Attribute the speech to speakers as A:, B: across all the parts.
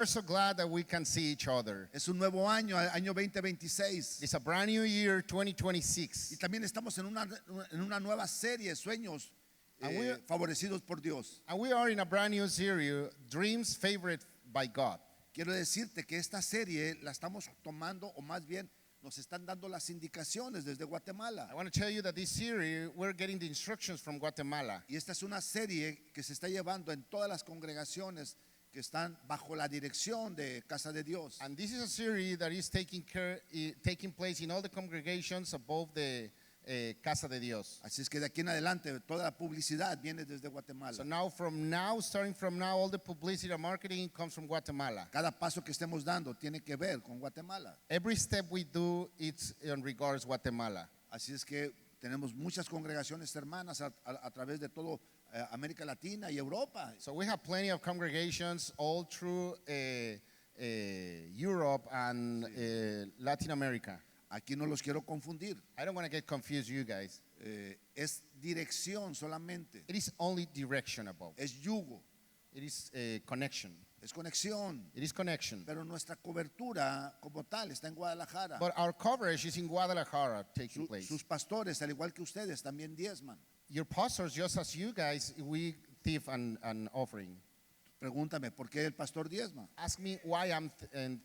A: We're so glad that we can see each other.
B: Es un nuevo año, año 2026.
A: It's a brand new year,
B: Y
A: 2026.
B: también estamos en una nueva serie, sueños favorecidos por Dios.
A: And we are in a brand new series, Dreams Favored by God.
B: Quiero decirte que esta serie la estamos tomando, o más bien nos están dando las indicaciones desde Guatemala.
A: I want to tell you that this series, we're getting the instructions from Guatemala.
B: Y esta es una serie que se está llevando en todas las congregaciones que están bajo la dirección de Casa de Dios.
A: And this is a series that is taking place in all the congregations above the Casa de Dios.
B: Así es que de aquí en adelante toda la publicidad viene desde Guatemala.
A: So starting from now, all the publicity and marketing comes from Guatemala.
B: Cada paso que estemos dando tiene que ver con Guatemala.
A: Every step we do, it's in regards Guatemala.
B: Así es que tenemos muchas congregaciones hermanas a través de todo América Latina y Europa.
A: So we have plenty of congregations all through Europe and Latin America.
B: Aquí no los quiero confundir.
A: I don't want to get confused, you guys.
B: Es dirección solamente.
A: It is only direction above.
B: Es yugo.
A: It is connection.
B: Es conexión.
A: It is connection.
B: Pero nuestra cobertura como tal está en Guadalajara.
A: But our coverage is in Guadalajara taking place.
B: Sus pastores, al igual que ustedes, también diezman.
A: Your pastors, just as you guys, we give an offering.
B: Pregúntame, ¿por qué el pastor diezma?
A: Ask me why I'm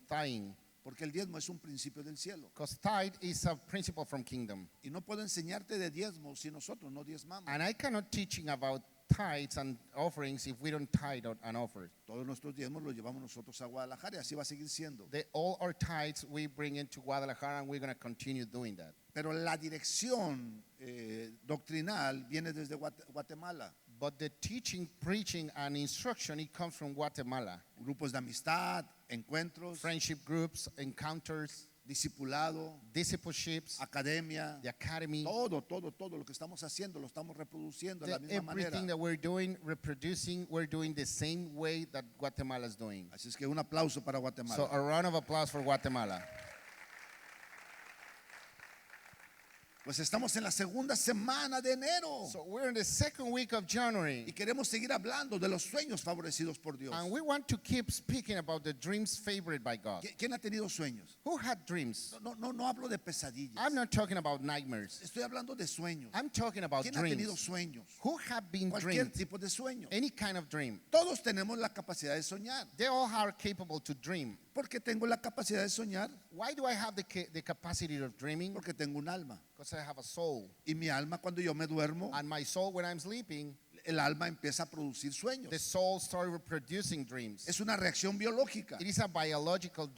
A: tithing.
B: Porque el diezmo es un principio del cielo.
A: Because tithe is a principle from kingdom.
B: Y no puedo enseñarte de diezmo si nosotros no diezmamos.
A: And I cannot teaching about tithes and offerings if we don't tithe and offer.
B: Todos nuestros diezmos los llevamos nosotros a Guadalajara y así va a seguir siendo.
A: All our tithes we bring into Guadalajara, and we're going to continue doing that.
B: Pero la dirección doctrinal viene desde Guatemala.
A: But the teaching, preaching, and instruction, it comes from Guatemala.
B: Grupos de amistad, encuentros,
A: Friendship groups, encounters,
B: discipulado,
A: discipleships,
B: academia,
A: the academy.
B: todo lo que estamos haciendo lo estamos reproduciendo de la misma
A: Everything
B: manera.
A: that we're doing, reproducing, we're doing the same way that Guatemala is doing.
B: Así es que un aplauso para Guatemala.
A: So a round of applause for Guatemala.
B: Pues estamos en la segunda semana de enero
A: So we're in the second week of
B: y
A: January,
B: queremos seguir hablando de los sueños favorecidos por Dios.
A: and we want to keep speaking about the dreams favored by God.
B: ¿Quién ha tenido sueños?
A: Who had dreams?
B: No hablo de pesadillas.
A: I'm not talking about nightmares.
B: Estoy hablando de sueños.
A: I'm talking about
B: ¿Quién ha tenido
A: dreams.
B: sueños?
A: Who have been
B: Cualquier
A: dreamed?
B: tipo de sueño.
A: Any kind of dream.
B: Todos tenemos la capacidad de soñar.
A: They all are capable to dream.
B: ¿Por qué tengo la capacidad de soñar?
A: Why do I have the capacity of dreaming?
B: Porque tengo un alma.
A: Because I have a soul.
B: Y mi alma, cuando yo me duermo,
A: And my soul, when I'm sleeping,
B: el alma empieza a producir sueños.
A: the soul starts reproducing dreams.
B: Es una reacción biológica.
A: It is a biological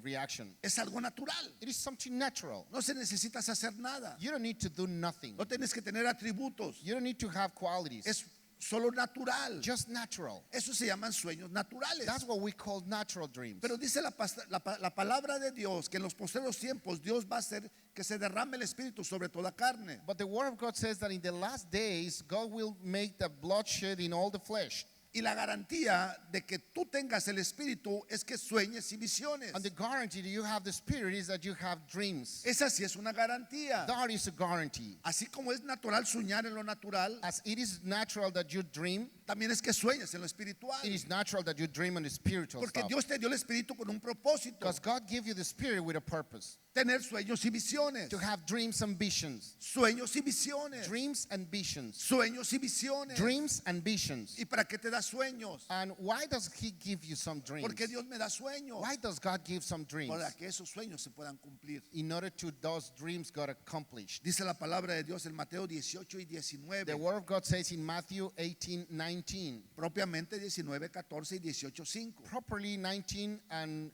A: reaction.
B: Es algo natural.
A: It is something natural.
B: No se necesitas hacer nada.
A: You don't need to do nothing.
B: No tienes que tener atributos.
A: You don't need to have qualities.
B: Es solo natural.
A: Just natural.
B: Eso se llaman sueños naturales.
A: That's what we call natural dreams.
B: Pero dice la palabra de Dios que en los postreros tiempos Dios va a hacer que se derrame el Espíritu sobre toda carne.
A: But the Word of God says that in the last days, God will make the bloodshed in all the flesh.
B: Y la garantía de que tú tengas el Espíritu es que sueñes y visiones.
A: And the guarantee that you have the Spirit is that you have dreams.
B: Esa sí es una garantía.
A: That is a guarantee.
B: Así como es natural soñar en lo natural,
A: As it is natural that you dream,
B: también es que sueñes en lo espiritual.
A: it is natural that you dream on the spiritual
B: Porque
A: stuff.
B: Dios te dio el Espíritu con un propósito.
A: Because God gave you the Spirit with a purpose.
B: Tener sueños y visiones.
A: To have dreams and visions.
B: Sueños y visiones.
A: Dreams and visions.
B: Sueños y visiones.
A: Dreams and visions.
B: ¿Y para qué te da sueños?
A: And why does He give you some dreams?
B: Porque Dios me da sueños.
A: Why does God give some dreams?
B: Para que esos sueños se puedan cumplir.
A: In order to those dreams got accomplished.
B: Dice la palabra de Dios en Mateo 18 y 19.
A: The Word of God says in Matthew 18:19.
B: Propiamente 19, 14 y 18, 5.
A: Properly 19 and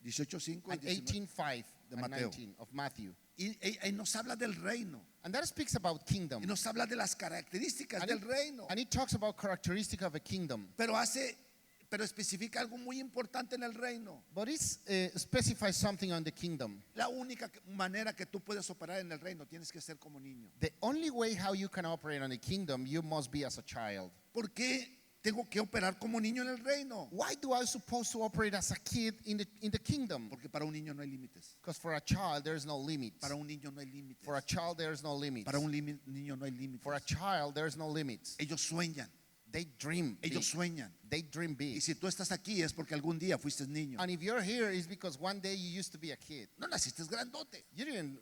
B: 18, 5 y 19.
A: 18:5
B: de
A: and
B: Mateo.
A: 19 of Matthew.
B: Y nos habla del reino.
A: And that speaks about kingdom.
B: Y nos habla de las características
A: And
B: del
A: it,
B: reino.
A: and it talks about characteristic of a kingdom.
B: Pero especifica algo muy importante en el reino.
A: But it specifies something on the kingdom.
B: La única manera que tú puedes operar en el reino tienes que ser como niño.
A: The only way how you can operate on the kingdom, you must be as a child.
B: ¿Por qué tengo que operar como niño en el reino?
A: Why do I supposed to operate as a kid in the kingdom?
B: Porque para un niño no hay límites.
A: Because for a child there is no limits.
B: Para un niño no hay límites.
A: For a child there is no limits.
B: Para un niño no hay límites.
A: For a child there is no limits.
B: Ellos sueñan.
A: They dream big.
B: Ellos sueñan.
A: They dream
B: Y
A: big.
B: si tú estás aquí es porque algún día fuiste niño.
A: And if you're here, it's because one day you used to be a kid.
B: No naciste grandote.
A: You didn't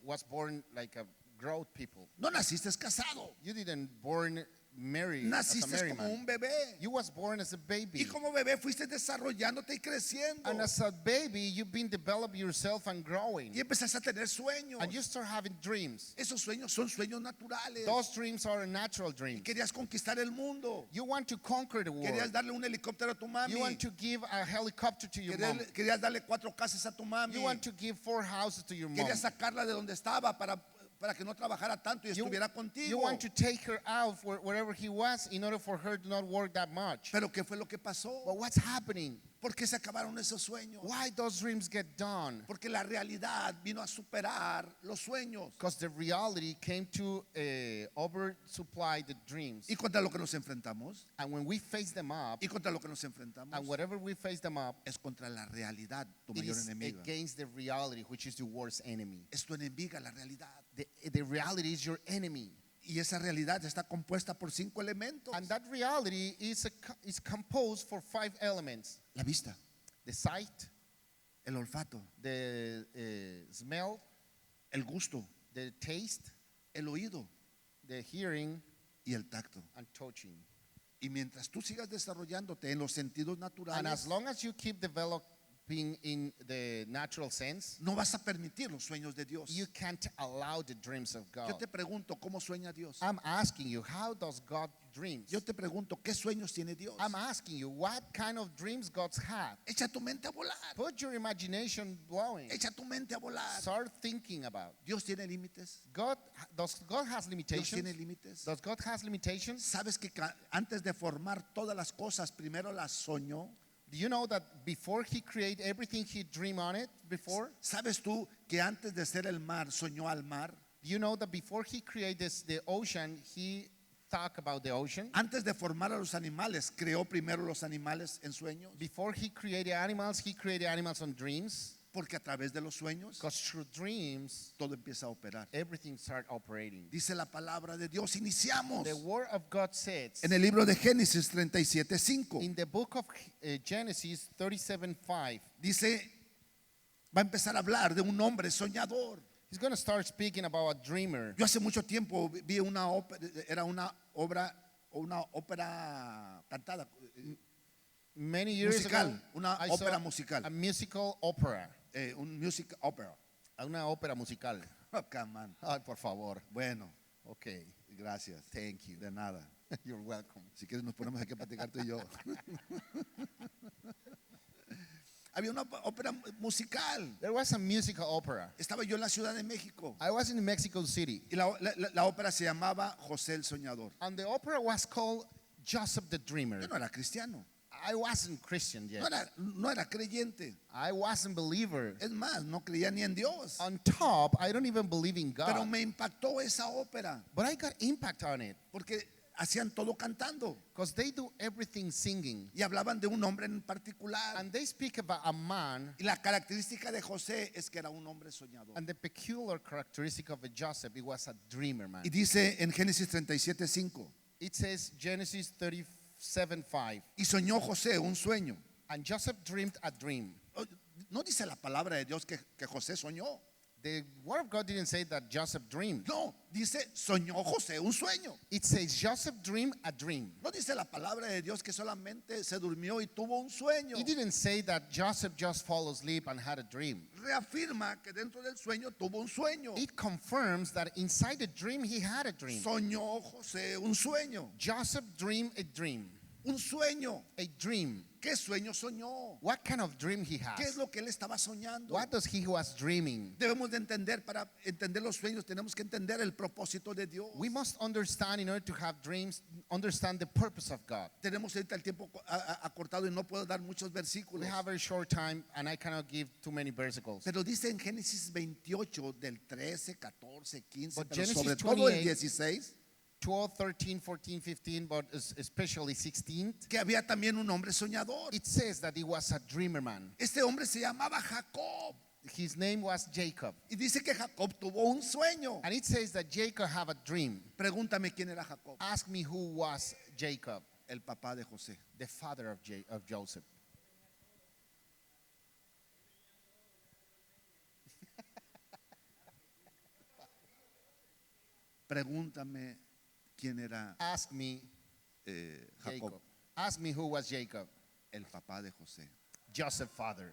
A: was born like a grown people.
B: No naciste casado.
A: You didn't born married as a
B: Naciste
A: married
B: como
A: man.
B: un bebé.
A: You was born as a baby.
B: Y como bebé fuiste desarrollándote y creciendo.
A: And as a baby, you've been developing yourself and growing.
B: Y empezaste a tener sueños.
A: And you start having dreams.
B: Esos sueños son sueños naturales.
A: Those dreams are natural dreams.
B: Querías conquistar el mundo.
A: You want to conquer the
B: Querías
A: world.
B: darle un helicóptero a tu mami.
A: You want to give a helicopter to your mom.
B: Querías darle 4 casas a tu mami.
A: You want to give 4 houses to your mom.
B: Querías sacarla de donde estaba para que no trabajara tanto y
A: You,
B: estuviera contigo.
A: you want to take her out wherever he was in order for her to not work that much.
B: Pero ¿qué fue lo que pasó?
A: But what's happening?
B: ¿Por qué se acabaron esos sueños?
A: Why those dreams get done?
B: Porque la realidad vino a superar los sueños.
A: Because the reality came to oversupply the dreams.
B: Y contra lo que nos enfrentamos,
A: And when we face them up,
B: y contra lo que nos enfrentamos,
A: and whatever we face them up,
B: es contra la realidad, tu
A: it
B: mayor
A: is
B: enemiga.
A: against the reality, which is your worst enemy.
B: Es tu enemiga la realidad.
A: The reality is your enemy.
B: Y esa realidad está compuesta por 5 elementos.
A: And that reality is composed for 5 elements.
B: La vista,
A: The sight,
B: el olfato,
A: the smell,
B: el gusto,
A: the taste,
B: el oído
A: the hearing,
B: y el tacto.
A: and touching.
B: Y mientras tú sigas desarrollándote en los sentidos
A: And
B: naturales,
A: as long as you keep developing in the natural sense,
B: no vas a permitir los sueños de Dios.
A: you can't allow the dreams of
B: Yo
A: God.
B: te pregunto, ¿cómo sueña Dios?
A: I'm asking you, how does God dreams?
B: Yo te pregunto, ¿qué sueños tiene Dios?
A: I'm asking you, what kind of dreams God have?
B: Echa tu mente a volar.
A: Put your imagination blowing.
B: Echa tu mente a volar.
A: Start thinking about.
B: Dios tiene límites.
A: Does God has
B: Dios
A: limitations?
B: tiene límites.
A: Does God has limitations?
B: ¿Sabes que antes de formar todas las cosas, primero las soñó?
A: Do you know that before he created everything, he dreamed on it before?
B: ¿Sabes tú que antes de ser el mar, soñó al mar?
A: Do you know that before he created the ocean, he thought about the ocean?
B: Antes de formar a los animales, creó primero los animales en sueños.
A: Before he created animals on dreams.
B: Porque a través de los sueños,
A: Because through dreams,
B: todo empieza a operar.
A: everything starts operating.
B: Dice la palabra de Dios, iniciamos.
A: The word of God says
B: En el libro de Génesis 37:5
A: in the book of Genesis 37:5,
B: dice, va a empezar a hablar de un hombre soñador.
A: he's going to start speaking about a dreamer.
B: Yo hace mucho tiempo vi una ópera, era una ópera cantada,
A: Many years
B: musical,
A: ago,
B: una
A: I saw
B: ópera musical,
A: a musical opera,
B: un music opera.
A: una ópera musical.
B: Oh, come on.
A: Ay, por favor.
B: Bueno,
A: Okay,
B: gracias.
A: thank you.
B: De nada.
A: You're welcome.
B: Si quieres nos ponemos aquí a platicar tú y yo. Había una ópera musical.
A: There was a musical opera.
B: Estaba yo en la Ciudad de México
A: I was in Mexico City,
B: y la ópera se llamaba José el Soñador.
A: and the opera was called Joseph the Dreamer.
B: Yo no era cristiano,
A: I wasn't Christian yet.
B: no era creyente.
A: I wasn't believer.
B: Es más, no creía ni en Dios.
A: On top, I don't even believe in
B: Pero
A: God.
B: me impactó esa ópera
A: But I got impact on it
B: porque hacían todo cantando
A: because they do everything singing.
B: y hablaban de un hombre en particular.
A: And they speak about a man,
B: Y la característica de José es que era un hombre soñador.
A: and the peculiar characteristic of a Joseph, it was a dreamer man.
B: Y dice en Génesis 37:5,
A: It says Genesis 37:5,
B: y soñó José un sueño.
A: and Joseph dreamed a dream.
B: No dice la palabra de Dios que José soñó.
A: The word of God didn't say that Joseph dreamed.
B: No, dice soñó José un sueño.
A: It says Joseph dreamed a dream.
B: No dice la palabra de Dios que solamente se durmió y tuvo un sueño.
A: It didn't say that Joseph just fell asleep and had a dream.
B: Reafirma que dentro del sueño tuvo un sueño.
A: It confirms that inside the dream he had a dream.
B: Soñó José un sueño.
A: Joseph dreamed a dream.
B: Un sueño.
A: A dream.
B: ¿Qué sueño soñó?
A: What kind of dream he
B: ¿Qué es
A: has?
B: lo que él estaba soñando?
A: What does he was dreaming?
B: Debemos de entender, para entender los sueños tenemos que entender el propósito de Dios.
A: We must understand, in order to have dreams, understand the purpose of God.
B: Tenemos ahorita el tiempo acortado y no puedo dar muchos versículos.
A: We have a very short time and I cannot give too many versicles.
B: Pero dice en Génesis 28 del 13, 14, 15,
A: But
B: pero
A: Genesis
B: sobre todo el
A: 28,
B: 16,
A: 12, 13, 14, 15, but especially 16.
B: que había también un hombre soñador.
A: It says that he was a dreamer man.
B: Este hombre se llamaba Jacob.
A: His name was Jacob.
B: Y dice que Jacob tuvo un sueño.
A: And it says that Jacob had a dream.
B: Pregúntame quién era Jacob.
A: Ask me who was Jacob,
B: el papá de José.
A: the father of Joseph.
B: Pregúntame quién era
A: Ask me,
B: Jacob,
A: Jacob. Ask me who was Jacob,
B: el papá de José.
A: Joseph's father.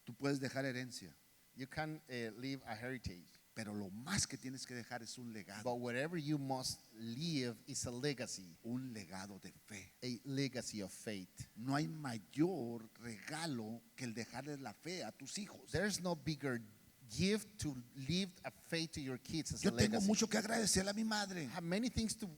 B: Tú puedes dejar herencia,
A: You can leave a heritage,
B: pero lo más que tienes que dejar es un legado,
A: but whatever you must leave is a legacy
B: de fe.
A: a legacy of faith.
B: No hay mayor regalo que el dejarle la fe a tus hijos.
A: There's no bigger gift to leave a faith to your kids as a
B: Yo tengo
A: legacy.
B: mucho que agradecerle a mi madre.
A: I have many things to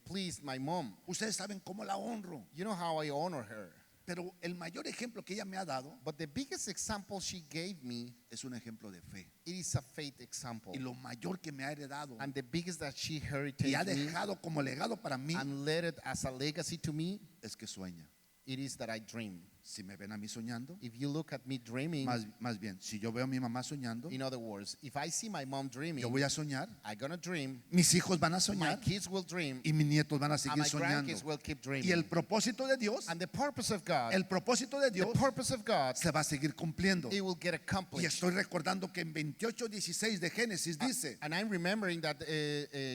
A: please my mom.
B: Ustedes saben cómo la honro,
A: You know how I honor her.
B: pero el mayor ejemplo que ella me ha dado
A: But the biggest example she gave me,
B: es un ejemplo de fe.
A: it is a faith example.
B: Y lo mayor que me ha heredado
A: And the biggest that she
B: y
A: heritage
B: ha
A: me
B: dejado como legado para mí
A: and let it as a legacy to me,
B: es que sueña.
A: it is that I dream.
B: Si me ven a mí soñando,
A: If you look at me dreaming,
B: más bien, si yo veo a mi mamá soñando,
A: in other words, if I see my mom dreaming,
B: yo voy a soñar,
A: I'm gonna dream,
B: mis hijos van a
A: my
B: soñar
A: kids will dream,
B: y mis nietos van a
A: and
B: seguir
A: my
B: soñando.
A: grandkids will keep
B: Y
A: dreaming.
B: el propósito de Dios,
A: And the purpose of God,
B: el propósito de
A: the
B: Dios
A: purpose of God,
B: se va a seguir cumpliendo.
A: it will get
B: Y
A: accomplished.
B: estoy recordando que en 28:16 de Génesis dice,
A: And I'm remembering that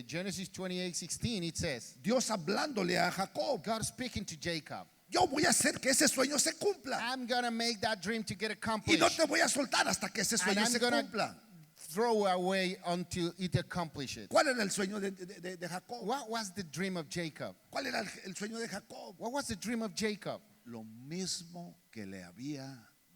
A: Genesis 28:16 it says,
B: Dios hablándole a Jacob,
A: God speaking to Jacob,
B: yo voy a hacer que ese sueño se cumpla
A: I'm gonna make that dream to get
B: y
A: accomplished.
B: no te voy a soltar hasta que ese
A: And
B: sueño
A: I'm
B: se
A: gonna
B: cumpla.
A: throw away until it accomplishes.
B: ¿Cuál era el sueño de Jacob?
A: What was the dream of Jacob?
B: ¿Cuál era el sueño de Jacob?
A: What was the dream of Jacob?
B: Lo mismo que le había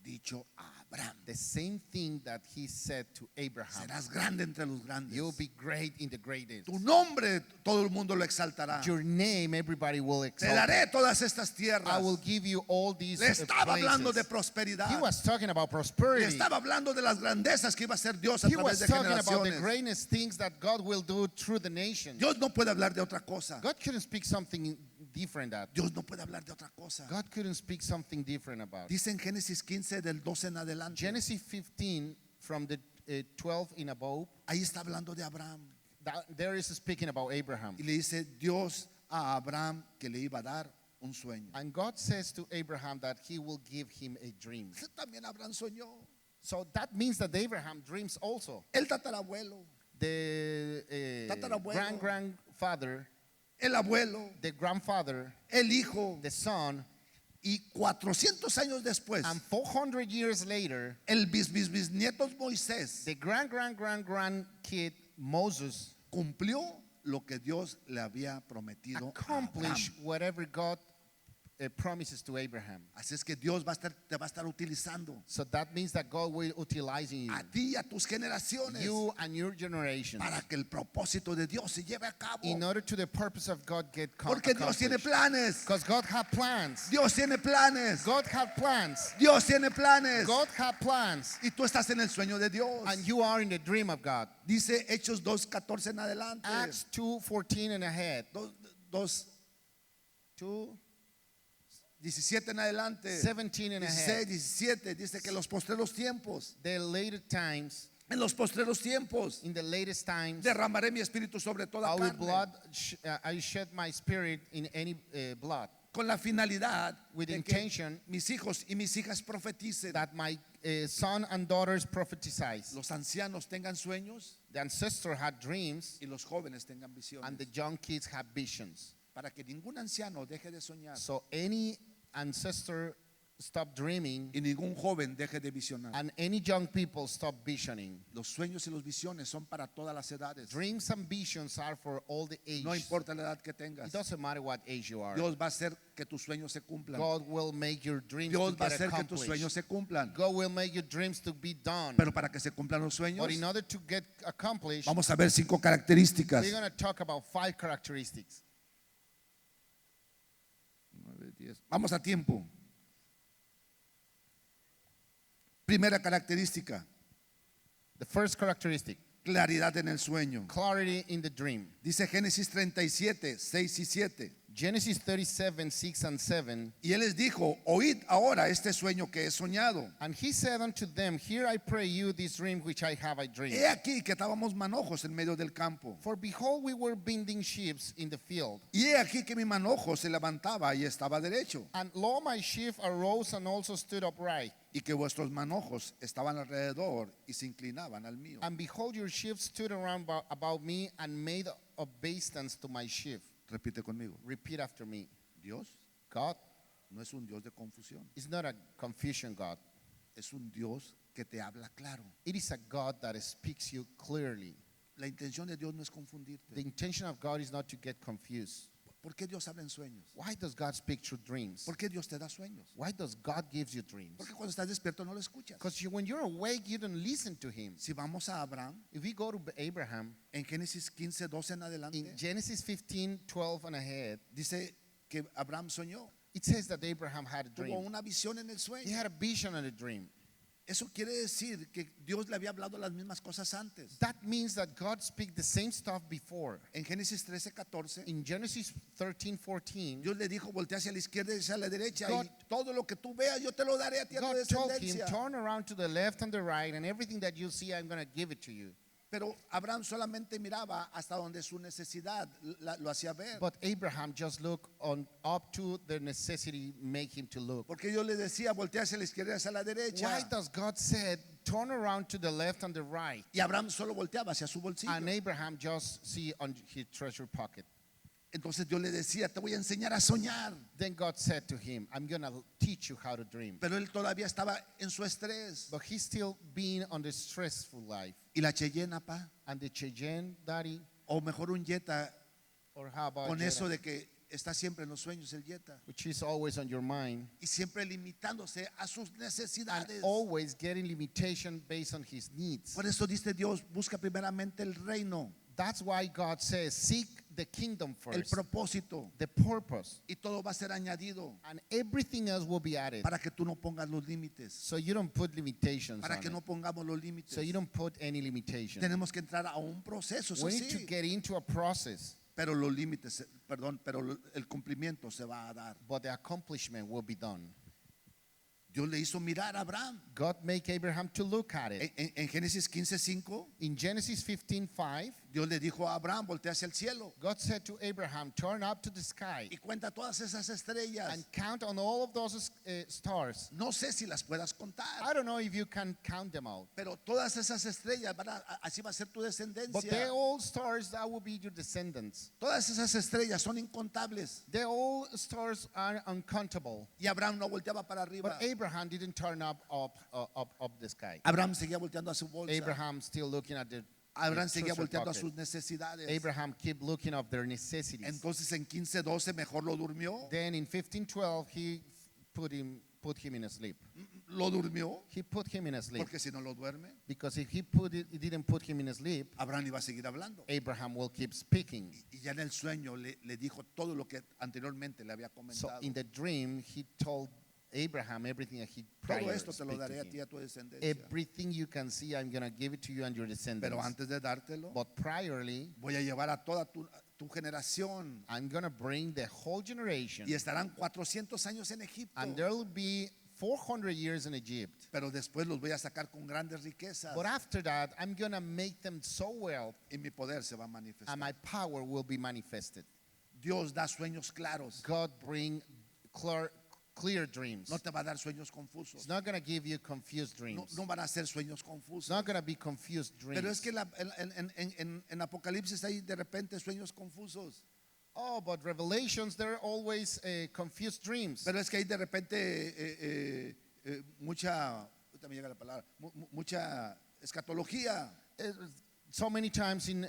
B: dicho a Abraham.
A: The same thing that he said to Abraham.
B: Serás grande entre los grandes.
A: You'll be great in the greatest.
B: Tu nombre todo el mundo lo exaltará.
A: Your name everybody will
B: Te
A: exalt.
B: daré todas estas
A: I
B: tierras.
A: will give you all these
B: Le estaba hablando de
A: places.
B: prosperidad.
A: He was talking about
B: Le
A: prosperity.
B: estaba hablando de las grandezas que iba a hacer Dios a
A: He
B: través
A: was
B: de
A: talking about the
B: generaciones.
A: greatest things that God will do through the nation.
B: Dios no puede hablar de otra cosa.
A: God couldn't speak something different that.
B: Dios no puede hablar de otra cosa.
A: God couldn't speak something different about.
B: Dice en Génesis 15 del 12 en adelante.
A: Genesis 15 from the 12 in above,
B: Ahí está hablando de Abraham.
A: there is speaking about Abraham.
B: Y le dice Dios a Abraham que le iba a dar un sueño.
A: And God says to Abraham that he will give him a dream.
B: También Abraham soñó.
A: So that means that Abraham dreams also.
B: El tatarabuelo,
A: The
B: Tatarabuelo.
A: grandfather,
B: el abuelo,
A: the grandfather,
B: el hijo.
A: the son,
B: Y 400 años después,
A: and 400 years later,
B: el bisnieto Moisés
A: the grand-kid Moses
B: cumplió lo que Dios le había prometido a Abraham.
A: accomplished whatever God promises to Abraham.
B: Así es que Dios te va a estar utilizando
A: So that means that God will utilizing you,
B: a ti y a tus generaciones
A: you and your generation,
B: para que el propósito de Dios se lleve a cabo.
A: in order to the purpose of God get
B: Porque Dios tiene planes.
A: Because God had plans.
B: Dios tiene planes.
A: God had plans.
B: Dios tiene planes.
A: God had plans.
B: Y tú estás en el sueño de Dios.
A: And you are in the dream of God.
B: Dice Hechos 2:14 en adelante.
A: Acts 2:14 and ahead.
B: 2:17 en adelante.
A: 17 and
B: 16,
A: ahead.
B: 17 dice que los postreros tiempos,
A: The later times,
B: en los postreros tiempos
A: in the latest times,
B: derramaré mi espíritu sobre toda
A: I will
B: carne.
A: I shed my spirit in any blood,
B: Con la finalidad
A: with
B: de
A: intention
B: que mis hijos y mis hijas profeticen,
A: that my son and daughters prophesize.
B: los ancianos tengan sueños
A: The ancestor had dreams,
B: y los jóvenes tengan
A: and
B: visiones,
A: the young kids had visions.
B: para que ningún anciano deje de soñar
A: So any ancestor stop dreaming,
B: y ningún joven deje de visionar.
A: and any young people stop visioning.
B: Los sueños y los visiones son para todas las edades.
A: Dreams and visions are for all the age.
B: No importa la edad que
A: It
B: tengas.
A: doesn't matter what age you are.
B: Dios va a hacer que tus sueños se cumplan.
A: God will make your dreams
B: Dios
A: to
B: va a
A: get
B: hacer que tus sueños
A: accomplished.
B: se cumplan.
A: God will make your dreams to be done.
B: Pero para que se cumplan los sueños,
A: But in order to get accomplished,
B: vamos a ver 5 características.
A: we're going to talk about 5 characteristics.
B: Vamos a tiempo. Primera característica,
A: The first characteristic,
B: claridad en el sueño.
A: clarity in the dream.
B: Dice Génesis 37, 6 y 7.
A: Genesis 37, 6 and 7.
B: Y él les dijo, oíd ahora este sueño que he soñado.
A: And he said unto them, Hear I pray you this dream which I have I dreamed.
B: He aquí que estábamos manojos en medio del campo.
A: For behold, we were binding sheaves in the field.
B: Y he aquí que mi manojo se levantaba y estaba derecho.
A: And lo, my sheaf arose and also stood upright.
B: Y que vuestros manojos estaban alrededor y se inclinaban al mío.
A: And behold, your sheaf stood around about me and made obeisance to my sheaf.
B: Repite conmigo.
A: Repeat after me.
B: Dios
A: God
B: no es un Dios de confusión.
A: is not a confusion God.
B: Es un Dios que te habla claro.
A: It is a God that speaks you clearly.
B: La intención de Dios no es confundirte.
A: The intention of God is not to get confused.
B: ¿Por qué Dios habla en sueños?
A: Why does God speak through dreams?
B: ¿Por qué Dios te da sueños?
A: Why does God give you dreams?
B: Porque cuando estás despierto no lo escuchas.
A: Because when you're awake, you don't listen to him.
B: Si vamos a Abraham,
A: If we go to Abraham,
B: en Génesis 15, 12 en adelante,
A: in Genesis 15, 12 and ahead,
B: dice que Abraham soñó.
A: it says that Abraham had a
B: Tuvo
A: dream.
B: una visión en el
A: He
B: sueño.
A: had a vision and a dream.
B: Eso quiere decir que Dios le había hablado las mismas cosas antes.
A: That means that God speaks the same stuff before.
B: En Génesis 13, 14,
A: In Genesis 13, 14,
B: Dios le dijo, voltea hacia la izquierda y hacia la derecha
A: God-
B: y todo lo que tú veas yo te lo daré a ti a tu
A: God told him,
B: descendencia.
A: turn around to the left and the right, and everything that you see, I'm going to give it to you.
B: Pero Abraham solamente miraba hasta donde su necesidad lo hacía ver.
A: But Abraham just looked on up to the necessity make him to look.
B: Porque Dios le decía, voltea hacia la izquierda y hacia la derecha.
A: Why does God said, turn around to the left and the right?
B: Y Abraham solo volteaba hacia su bolsillo.
A: And Abraham just see on his treasure pocket.
B: Entonces Dios le decía, te voy a enseñar a soñar.
A: Then God said to him, I'm going to teach you how to dream.
B: Pero él todavía estaba en su estrés.
A: But he's still being on the stressful life.
B: Y la Cheyenne, pa,
A: And the Cheyenne, daddy,
B: o mejor un Jetta,
A: or how about
B: con eso
A: Jetta,
B: de que está siempre en los sueños el Jetta.
A: which is always on your mind,
B: Y siempre limitándose a sus
A: and
B: necesidades.
A: always getting limitation based on his needs.
B: Por eso dice Dios, busca primeramente el reino,
A: That's why God says, seek the kingdom
B: el
A: first,
B: propósito,
A: the purpose,
B: y todo va a ser añadido
A: and everything else will be added.
B: para que tú no pongas los límites,
A: So you don't put limitations
B: para
A: on
B: que
A: it.
B: no pongamos los límites.
A: So you don't put any limitation.
B: Tenemos que entrar a un proceso, eso
A: We need to
B: sí,
A: get into a process,
B: pero los límites, perdón, pero el cumplimiento se va a dar.
A: but the accomplishment will be done.
B: Dios le hizo mirar a Abraham.
A: God make Abraham to look at it.
B: En Génesis 15:5,
A: In Genesis 15:5,
B: Dios le dijo a Abraham, voltea hacia el cielo
A: God said to Abraham, turn up to the sky
B: y cuenta todas esas estrellas.
A: and count on all of those stars.
B: No sé si las puedas
A: I
B: contar,
A: don't know if you can count them out,
B: pero todas esas estrellas, así va a ser tu
A: but
B: descendencia.
A: they're all stars that will be your descendants.
B: Todas esas estrellas son incontables.
A: They all stars are uncountable.
B: Y Abraham no volteaba para arriba.
A: But Abraham didn't turn up the sky.
B: Abraham seguía volteando a su bolsa.
A: Abraham still looking at the
B: Abraham seguía
A: treasure
B: volteando a
A: pocket.
B: sus necesidades.
A: Abraham kept looking of their necessities.
B: Entonces en 15:12 mejor lo durmió.
A: Then in 15:12 he put him in a sleep.
B: Lo durmió,
A: He put him in a sleep
B: porque si no lo duerme,
A: because if he didn't put him in a sleep,
B: Abraham iba a seguir hablando.
A: Abraham will keep speaking.
B: Y ya en el sueño le dijo todo lo que anteriormente le había
A: So
B: comentado.
A: in the dream he told Abraham everything that he
B: Todo
A: prior
B: esto te lo
A: speak
B: daré a
A: to
B: ti y
A: him.
B: a tu descendencia.
A: Everything you can see, I'm gonna give it to you and your descendants.
B: Pero antes de dártelo,
A: But priorly,
B: voy a llevar a toda tu generación.
A: I'm gonna bring the whole generation,
B: Y estarán 400 años en Egipto.
A: and there'll be 400 years in Egypt.
B: Pero después los voy a sacar con grandes riquezas.
A: But after that, I'm gonna make them so well,
B: Y mi poder se va a manifestar.
A: and my power will be manifested.
B: Dios da sueños claros.
A: God bring clear dreams.
B: No te va a dar sueños
A: It's
B: confusos.
A: not gonna give you confused
B: No,
A: dreams.
B: no van a ser sueños
A: It's
B: confusos.
A: not gonna be confused
B: Pero es
A: dreams.
B: que en Apocalipsis hay de repente sueños confusos.
A: Oh, but revelations, they're always confused dreams.
B: Pero es que hay de repente mucha, ahorita me llega la palabra, mucha escatología.
A: So many times in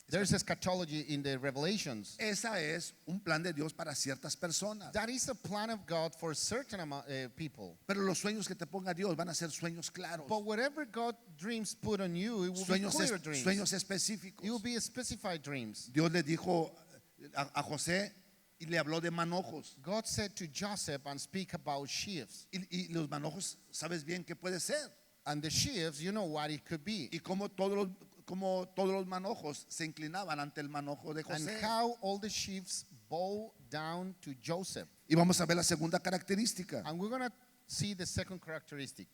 A: there's eschatology in the revelations.
B: Esa es un plan de Dios para ciertas personas.
A: That is a plan of God for certain people.
B: Pero los sueños que te ponga Dios van a ser sueños claros.
A: But whatever God dreams put on you, it will
B: Sueños,
A: be clear dreams.
B: sueños específicos.
A: It will be specified dreams.
B: Dios le dijo a José y le habló de manojos.
A: God said to Joseph and speak about sheaves.
B: Y los manojos, sabes bien qué puede ser.
A: And the sheaves, you know what it could be.
B: Y cómo todos como todos los manojos se inclinaban ante el manojo de
A: and
B: José.
A: how all the chiefs bow down to Joseph.
B: Y vamos a ver la segunda característica.
A: And we're going to see the second characteristic.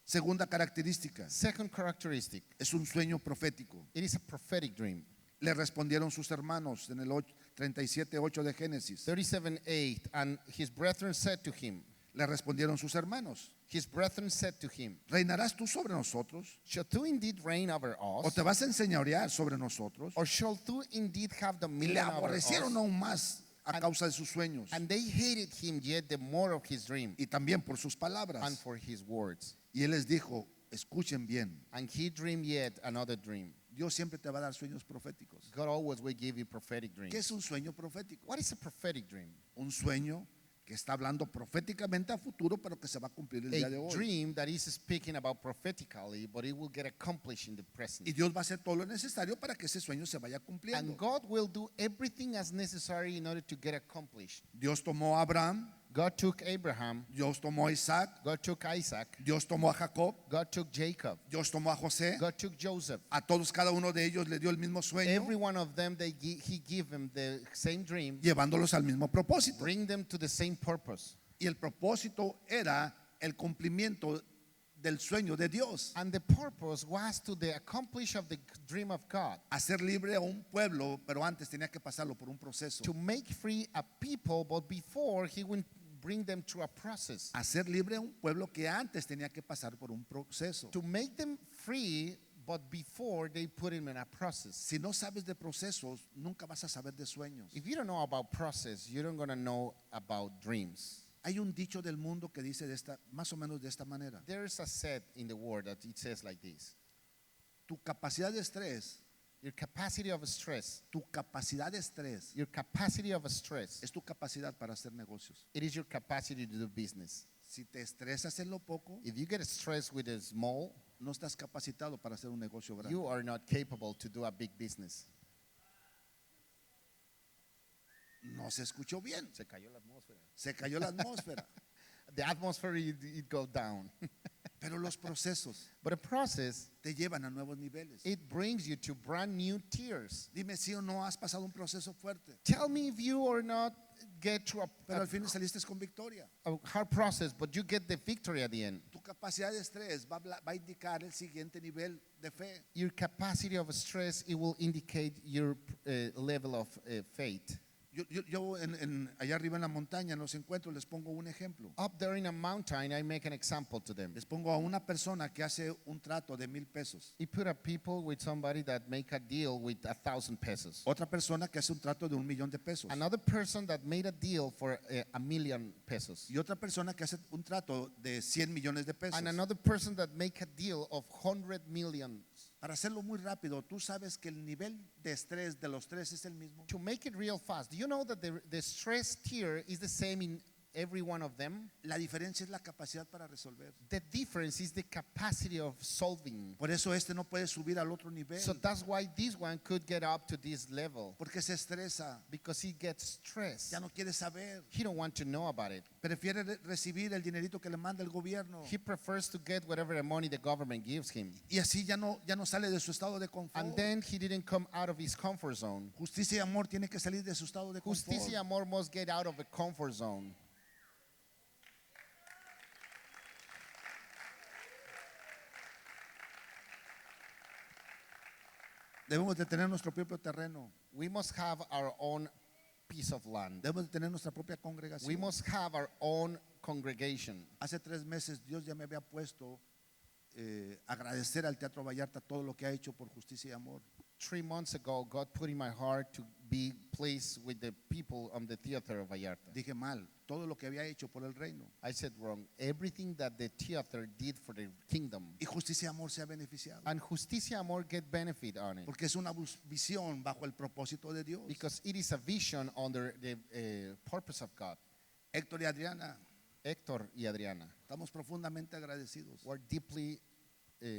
B: Segunda característica,
A: Second characteristic,
B: es un sueño profético.
A: it is a prophetic dream.
B: Le respondieron sus hermanos en el 37:8 de Génesis.
A: 37:8, and his brethren said to him,
B: Le respondieron sus hermanos,
A: his brethren said to him,
B: ¿reinarás tú sobre nosotros?
A: shall thou indeed reign over
B: ¿O
A: us?
B: te vas a enseñorear sobre nosotros?
A: Or shall thou indeed have
B: Y le
A: dominion over us?
B: aborrecieron aún más a causa de sus sueños
A: And they hated him yet the more of his dream
B: y también por sus
A: and
B: palabras.
A: for his words.
B: Y él les dijo, escuchen bien,
A: And he dreamed yet another dream.
B: Dios siempre te va a dar sueños proféticos.
A: God always will give you prophetic
B: ¿Qué
A: dreams.
B: es un sueño profético?
A: What is a prophetic dream?
B: Un sueño que está hablando proféticamente a futuro, pero que se va a cumplir el día de
A: A
B: hoy.
A: dream that is speaking about prophetically, but it will get accomplished in the present.
B: Y Dios va a hacer todo lo necesario para que ese sueño se vaya
A: And
B: cumpliendo.
A: God will do everything as necessary in order to get accomplished.
B: Dios tomó a Abraham,
A: God took Abraham,
B: Dios tomó a Isaac,
A: God took Isaac,
B: Dios tomó a Jacob,
A: God took Jacob,
B: Dios tomó a José.
A: God took Joseph.
B: A todos, cada uno de ellos le dio el mismo sueño,
A: Every one of them, he gave them the same dream,
B: llevándolos al mismo propósito.
A: bring them to the same purpose.
B: Y el propósito era el cumplimiento del sueño de Dios.
A: And the purpose was to the accomplish of the dream of God,
B: Hacer libre a un pueblo, pero antes tenía que pasarlo por un proceso.
A: to make free a people, but before he would bring them through a process.
B: Hacer libre a un pueblo que antes tenía que pasar por un proceso.
A: To make them free, but before they put him in a process.
B: Si no sabes de procesos, nunca vas a saber de sueños.
A: If you don't know about process, you're not going to know about dreams.
B: Hay un dicho del mundo que dice más o menos de esta manera.
A: There is a set in the word that it says like this.
B: Tu capacidad de estrés,
A: Your capacity of stress,
B: tu capacidad de estrés
A: your capacity of stress,
B: es tu capacidad para hacer negocios.
A: it is your capacity to do business.
B: Si te estresas en lo poco,
A: If you get stressed with a small,
B: no estás capacitado para hacer un negocio grande.
A: you are not capable to do a big business.
B: No se escuchó bien.
A: Se cayó la atmósfera.
B: Se cayó la atmósfera.
A: The atmosphere, it goes down.
B: Pero los procesos
A: But a process,
B: te llevan a nuevos niveles.
A: it brings you to brand new tiers.
B: Dime si o no has pasado un proceso fuerte,
A: Tell me if you or not get to
B: pero al fin saliste con victoria.
A: a hard process, but you get the victory at the end.
B: Tu capacidad de estrés va a indicar el siguiente nivel de fe.
A: Your capacity of stress, it will indicate your level of faith.
B: Yo allá arriba en la montaña, en los encuentros, les pongo un ejemplo.
A: Up there in a mountain, I make an example to them.
B: Les pongo a una persona que hace un trato de 1,000 pesos.
A: You put a people with somebody that make a deal with 1,000 pesos.
B: Otra persona que hace un trato de 1,000,000 de pesos.
A: Another person that made a deal for 1,000,000 pesos.
B: Y otra persona que hace un trato de 100 millones de pesos.
A: And another person that make a deal of 100 million.
B: Para hacerlo muy rápido, tú sabes que el nivel de estrés de los tres es el mismo.
A: To make it real fast, do you know that the stress tier is the same in every one of them?
B: La diferencia es la capacidad para resolver.
A: The difference is the capacity of solving.
B: Por eso este no puede subir al otro nivel.
A: So that's why this one could get up to this level,
B: Porque se estresa.
A: because he gets stressed.
B: Ya no quiere saber.
A: He don't want to know about it.
B: Prefiere recibir el dinerito que le manda el gobierno.
A: He prefers to get whatever the money the government gives him.
B: Y así ya no sale de su estado de confort.
A: And then he didn't come out of his comfort zone.
B: Justicia y amor tiene que salir de su estado de confort.
A: Justicia y amor must get out of the comfort zone.
B: Debemos de tener nuestro propio terreno.
A: We must have our own piece of land.
B: Debemos de tener nuestra propia
A: We
B: congregación.
A: must have our own congregation.
B: Hace 3 meses Dios ya me había puesto agradecer al Teatro Vallarta todo lo que ha hecho por justicia y amor.
A: 3 months ago, God put in my heart to be pleased with the people on the theater of Vallarta.
B: Dije mal, todo lo que había hecho por el reino.
A: I said wrong. Everything that the theater did for the kingdom.
B: Y justicia y amor se ha beneficiado.
A: And Justicia Amor get benefit on it.
B: Porque es una visión bajo el propósito de Dios.
A: Because it is a vision under the purpose of God.
B: Héctor y Adriana,
A: Héctor y Adriana,
B: estamos profundamente agradecidos
A: we're deeply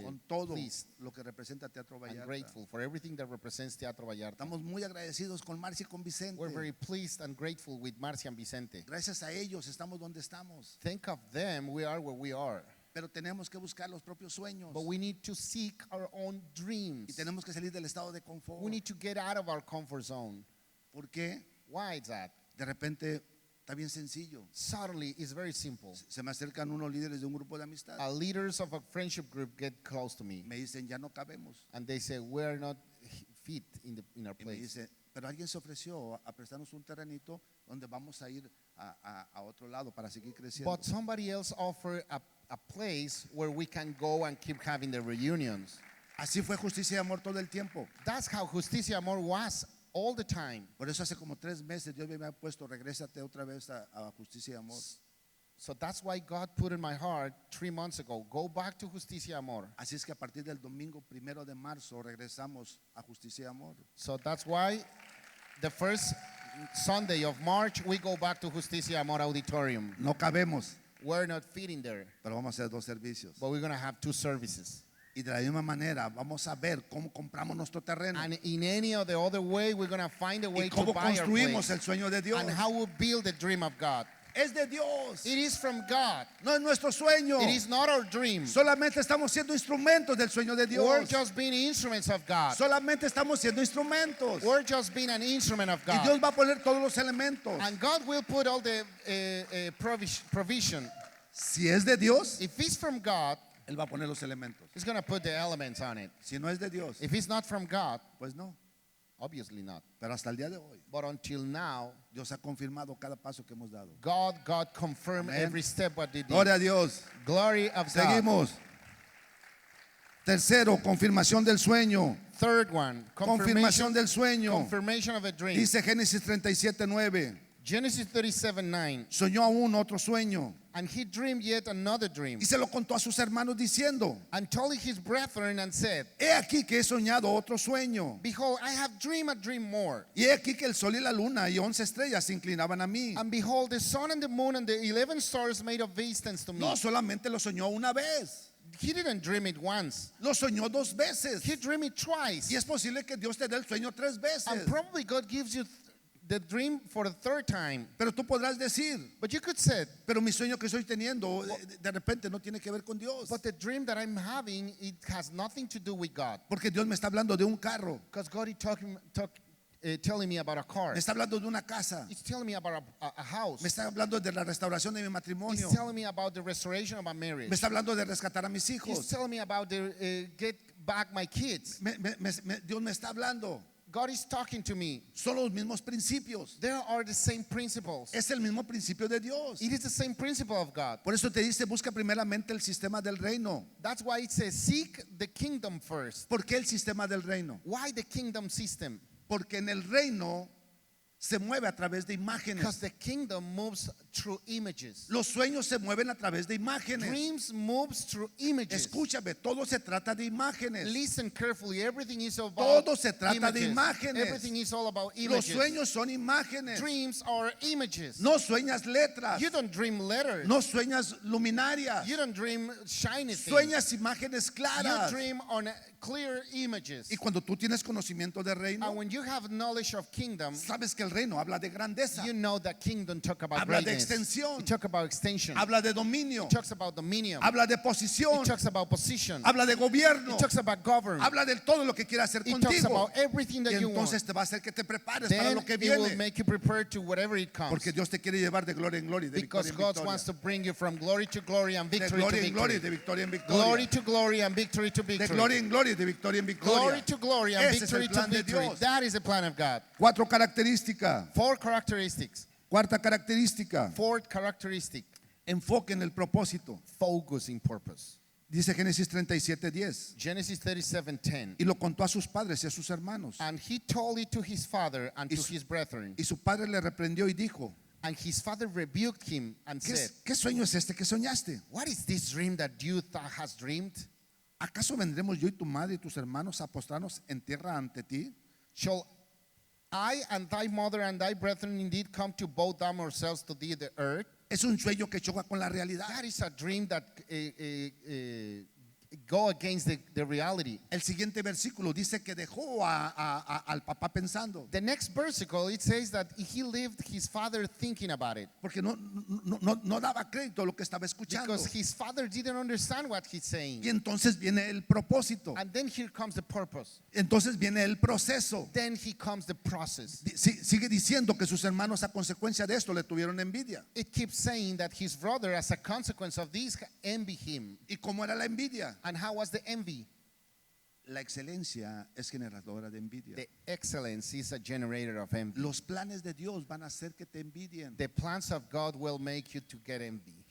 B: con todo
A: pleased
B: lo que representa Teatro
A: and
B: Vallarta.
A: grateful for everything that represents Teatro Vallarta.
B: Estamos muy agradecidos con Marcia y con Vicente.
A: We're very pleased and grateful with Marcia and Vicente.
B: Gracias a ellos estamos donde estamos.
A: Think of them, we are where we are.
B: Pero tenemos que buscar los propios sueños.
A: But we need to seek our own
B: Y
A: dreams.
B: tenemos que salir del estado de confort.
A: We need to get out of our comfort zone.
B: ¿Por qué?
A: Why is that?
B: De repente está bien sencillo.
A: Suddenly, it's very simple.
B: Se me acercan unos líderes de un grupo de amistad.
A: Leaders of a friendship group get close to me,
B: Me dicen, ya no cabemos.
A: and they say, we're not fit in our
B: Y me
A: place.
B: dice, pero alguien se ofreció a prestarnos un terrenito donde vamos a ir a otro lado para seguir creciendo.
A: But somebody else offered a place where we can go and keep having the reunions.
B: Así fue Justicia y Amor todo el tiempo.
A: That's how Justicia Amor was all the time.
B: Por eso hace como 3 meses Dios me había puesto, regrésate otra vez a Justicia y Amor.
A: So that's why God put in my heart 3 months ago, go back to Justicia Amor.
B: Así es que a partir del domingo 1 de marzo regresamos a Justicia y Amor.
A: So that's why the first Sunday of March, we go back to Justicia Amor Auditorium.
B: No cabemos,
A: We're not fitting there,
B: pero vamos a hacer 2 servicios.
A: but we're going to have 2 services.
B: Y de la misma manera vamos a ver cómo compramos nuestro terreno
A: And in any of the other way, we're going to find a way
B: y
A: to
B: cómo
A: buy our
B: construimos
A: place.
B: el sueño de Dios.
A: And how we build the dream of God.
B: Es de Dios,
A: It is from God.
B: no es nuestro sueño.
A: It is not our dream.
B: Solamente estamos siendo instrumentos del sueño de
A: We're
B: Dios.
A: just being instruments of God.
B: Solamente estamos siendo instrumentos.
A: We're just being an instrument of
B: Y Dios
A: God.
B: va a poner todos los elementos.
A: And God will put all the provision.
B: Si es de Dios,
A: If it's from God,
B: Él va a poner los elementos.
A: He's going to put the elements on it.
B: Si no es de Dios,
A: If it's not from God,
B: pues no.
A: obviously not.
B: Pero hasta el día de hoy,
A: But until now,
B: Dios ha confirmado cada paso que hemos dado.
A: God confirmed
B: Amen.
A: every step what they did.
B: Gloria a Dios.
A: Glory of God.
B: Seguimos. Tercero, confirmación del sueño.
A: Third one,
B: Confirmación del sueño.
A: confirmation of a dream.
B: Dice Génesis 37:9.
A: Genesis 37:9.
B: Soñó aún otro sueño
A: And he dreamed yet another dream,
B: y se lo contó a sus hermanos diciendo:
A: and told his brethren and said,
B: He aquí que he soñado otro sueño.
A: Behold, I have dreamed a dream more.
B: Y he aquí que el sol y la luna y 11 estrellas se inclinaban a mí.
A: And behold, the sun and the moon and the 11 stars made obeisance to me.
B: No solamente lo soñó una vez,
A: He didn't dream it once.
B: lo soñó 2 veces.
A: He dreamed it twice.
B: Y es posible que Dios te dé el sueño 3
A: And
B: veces.
A: probably God gives you the dream for the third time.
B: Pero tú podrás decir,
A: But you could say,
B: pero mi sueño que estoy teniendo de repente no tiene que ver con Dios.
A: but the dream that I'm having, it has nothing to do with God.
B: Porque Dios me está hablando de un carro,
A: Because God is telling me about a car.
B: me está hablando de una casa,
A: He's telling me about a house.
B: me está hablando de la restauración de mi matrimonio,
A: He's telling me about the restoration of my marriage.
B: me está hablando de rescatar a mis
A: He's
B: hijos.
A: telling me about the get back my kids.
B: Dios me está hablando.
A: God is talking to me.
B: Son los mismos principios.
A: There are the same principles.
B: Es el mismo principio de Dios.
A: It is the same principle of God.
B: Por eso te dice, busca primeramente el sistema del reino.
A: That's why it says, seek the kingdom first.
B: ¿Por qué el sistema del reino?
A: Why the kingdom system?
B: Porque en el reino se mueve a través de
A: Because
B: imágenes.
A: the kingdom moves through images.
B: Los sueños se mueven a través de imágenes.
A: Dreams moves through images.
B: Escúchame, todo se trata de imágenes.
A: Listen carefully. Everything is about
B: Todo se trata de
A: images.
B: imágenes.
A: Everything is all about
B: Los
A: images.
B: sueños son imágenes.
A: Dreams are images.
B: No sueñas letras.
A: You don't dream letters.
B: No sueñas luminarias.
A: You don't dream shiny things.
B: Sueñas imágenes
A: You
B: claras.
A: dream on clear images.
B: Y cuando tú tienes conocimiento del
A: And
B: reino,
A: when you have knowledge of kingdom,
B: sabes que el reino habla de grandeza,
A: you know that kingdom talk about
B: habla de
A: greatness.
B: extensión,
A: It talk about extension.
B: habla de dominio,
A: It talks about dominion.
B: habla de
A: It
B: posición,
A: talks about position.
B: habla de gobierno,
A: It talks about government.
B: habla de todo lo que quiere hacer
A: It talks
B: contigo.
A: about everything
B: Y
A: that you want.
B: entonces te va a hacer que te prepares para
A: Then
B: lo que
A: it will
B: viene.
A: make you prepared to whatever it comes.
B: Porque Dios te quiere llevar de gloria en gloria, de
A: Because
B: victoria en
A: God wants to
B: victoria.
A: bring you from glory to glory and
B: De
A: victory to
B: gloria en gloria,
A: victory.
B: de victoria en
A: Glory
B: victoria.
A: to glory and victory to
B: De
A: victory.
B: gloria en gloria, de victoria en
A: Glory
B: victoria.
A: to glory and
B: Ese es el
A: victory to
B: plan de
A: victory.
B: Dios.
A: That is the plan of God.
B: 4 características.
A: 4 characteristics.
B: Cuarta característica,
A: 4th characteristic.
B: enfoque en el propósito.
A: Focus in purpose.
B: Dice Génesis 37:10.
A: Genesis 37:10.
B: Y lo contó a sus padres y a sus hermanos.
A: And he told it to his father and to his brethren.
B: Y su padre le reprendió y dijo:
A: And his father rebuked him and said,
B: ¿Qué sueño es este que soñaste?
A: What is this dream that you has dreamed?
B: ¿Acaso vendremos yo y tu madre y tus hermanos a postrarnos en tierra ante ti?
A: Shall I and thy mother and thy brethren indeed come to bow down ourselves to thee the earth?
B: Es un sueño que choca con la realidad.
A: That is a dream that go against the reality.
B: El siguiente versículo dice que dejó al papá pensando,
A: The next versicle, it says that he left his father thinking about it
B: porque no daba crédito a lo que estaba escuchando.
A: because his father didn't understand what he's saying.
B: Y entonces viene el propósito,
A: And then here comes the purpose.
B: entonces viene el proceso.
A: Then he comes the process.
B: Sigue diciendo que sus hermanos a consecuencia de esto le tuvieron envidia.
A: It keeps saying that his brother, as a consequence of this, envy him.
B: ¿Y cómo era la envidia?
A: And how was the envy?
B: La excelencia es generadora de envidia.
A: The excellence is a generator of envy.
B: Los planes de Dios van a hacer que te envidien.
A: The plans of God will make you to get envy.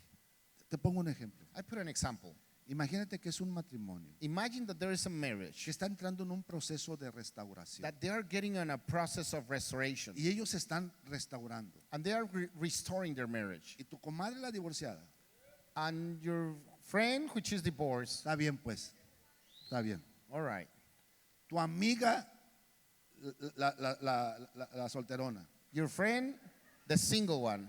B: Te pongo un ejemplo.
A: I put an example.
B: Imagínate que es un matrimonio
A: Imagine that there is a marriage
B: que está entrando en un proceso de restauración
A: that they are getting on a process of restoration
B: y ellos están restaurando.
A: and they are restoring their marriage.
B: Y tu comadre la divorciada,
A: And your friend, which is divorced,
B: está bien pues, está bien.
A: all right.
B: Tu amiga, la solterona,
A: Your friend, the single one,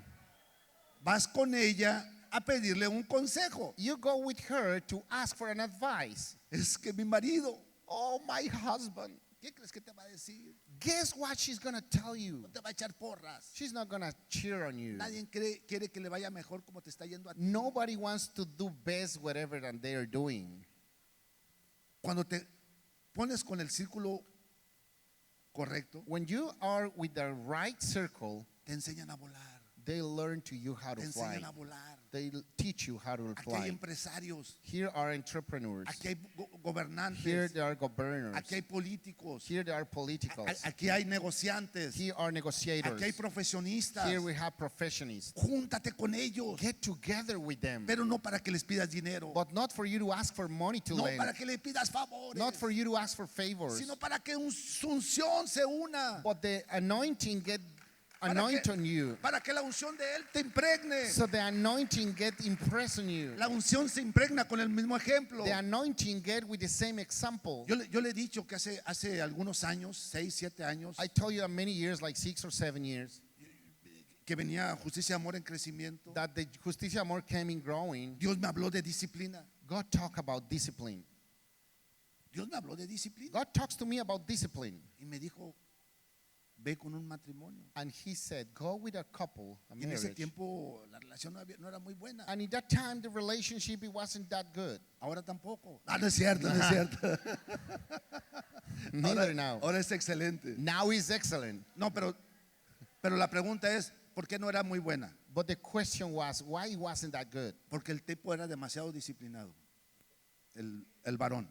B: vas con ella a pedirle un consejo.
A: you go with her to ask for an advice.
B: Es que mi marido,
A: Oh, my husband.
B: ¿qué crees que te va a decir?
A: Guess what she's going to tell you?
B: No te va a echar porras.
A: She's not going to cheer on you.
B: Nadie quiere que le vaya mejor como te está yendo a ti.
A: Nobody wants to do best whatever that they are doing.
B: Cuando te pones con el círculo correcto,
A: When you are with the right circle,
B: te enseñan a volar,
A: they learn to you how to
B: te
A: fly.
B: enseñan a volar.
A: They teach you how to
B: Aquí hay
A: fly.
B: empresarios,
A: Here are entrepreneurs.
B: aquí hay
A: Here
B: gobernantes,
A: there are governors.
B: aquí hay políticos,
A: Here there are politicals.
B: aquí hay negociantes,
A: Here are negotiators.
B: aquí hay profesionistas.
A: Here we have professionists.
B: Júntate con ellos,
A: Get together with them,
B: pero no para que les pidas dinero,
A: but not for you to ask for money to
B: no
A: lend,
B: para que le pidas favores,
A: not for you to ask for favors,
B: sino para que su unción se una,
A: but the anointing get
B: Para
A: anoint
B: que-
A: on you,
B: para que la unción de Él te impregne.
A: so the anointing get impressed on you.
B: La unción se impregna con el mismo ejemplo.
A: The anointing get with the same example.
B: Yo le he dicho que hace algunos años, 6, 7 años,
A: I told you that many years, like 6 or 7 years,
B: que venía Justicia y Amor en crecimiento.
A: that the Justicia Amor came in growing.
B: Dios me habló de disciplina.
A: God talked about discipline.
B: Dios me habló de disciplina.
A: God talks to me about discipline.
B: Y me dijo, ve con un matrimonio.
A: And he said, go with a couple, a
B: Y en ese
A: marriage.
B: tiempo la relación no era muy buena.
A: And in that time, the relationship, it wasn't that good.
B: Ahora tampoco. Ah, no es cierto, no es cierto.
A: Neither now.
B: Ahora es excelente.
A: Now is excellent.
B: No, pero la pregunta es, ¿por qué no era muy buena?
A: But the question was, why it wasn't that good?
B: Porque el tipo era demasiado disciplinado. El varón.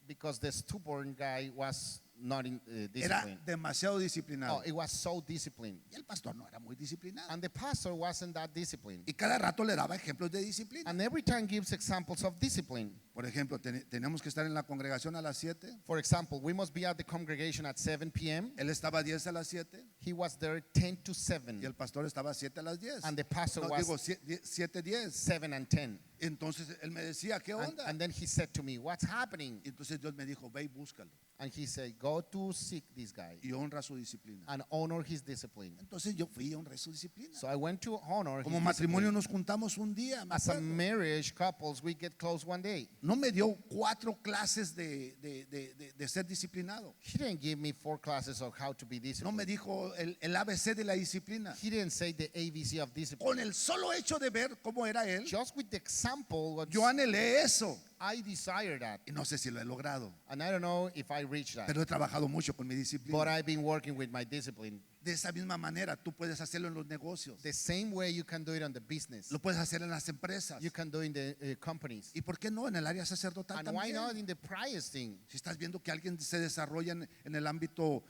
A: Because the stubborn guy was not in
B: Era
A: discipline.
B: demasiado disciplinado.
A: Oh, it was so disciplined.
B: Y el pastor no era muy disciplinado.
A: And the pastor wasn't that disciplined.
B: Y cada rato le daba ejemplos de disciplina.
A: And every time gives examples of discipline.
B: Por ejemplo, tenemos que estar en la congregación a las 7.
A: For example, we must be at the congregation at 7 p.m.
B: Él estaba 10 a las 7
A: He was there 10 to 7.
B: y el pastor estaba 7 a las 10.
A: And the pastor
B: No,
A: was
B: digo 7:10.
A: 7 and 10.
B: Entonces él me decía, ¿qué onda?
A: And then he said to me, what's happening?
B: Y entonces Dios me dijo, ve y búscalo
A: And he said, go to seek this guy
B: y honra su disciplina.
A: and honor his discipline.
B: Entonces yo fui y honré su disciplina.
A: So I went to honor his
B: Como matrimonio
A: discipline.
B: nos juntamos un día, me
A: As a
B: acuerdo.
A: marriage couples, we get close one day.
B: No me dio 4 clases de ser disciplinado.
A: He didn't give me 4 classes of how to be
B: No me
A: disciplined.
B: dijo el ABC de la disciplina.
A: He didn't say the ABC of discipline.
B: Con el solo hecho de ver cómo era él,
A: Just with the example, what
B: yo anhelé eso.
A: I desire that.
B: Y no sé si lo he logrado,
A: And I don't know if I reached that.
B: pero he trabajado mucho con mi
A: But
B: disciplina.
A: I've been working with my discipline.
B: De esa misma manera, tú puedes hacerlo en los negocios.
A: The same way you can do it on the business.
B: Lo puedes hacer en las empresas.
A: You can do it in the companies.
B: ¿Y por qué no en el área sacerdotal
A: And why
B: también?
A: not in the priest thing?
B: Si estás viendo que alguien se desarrolla en el ámbito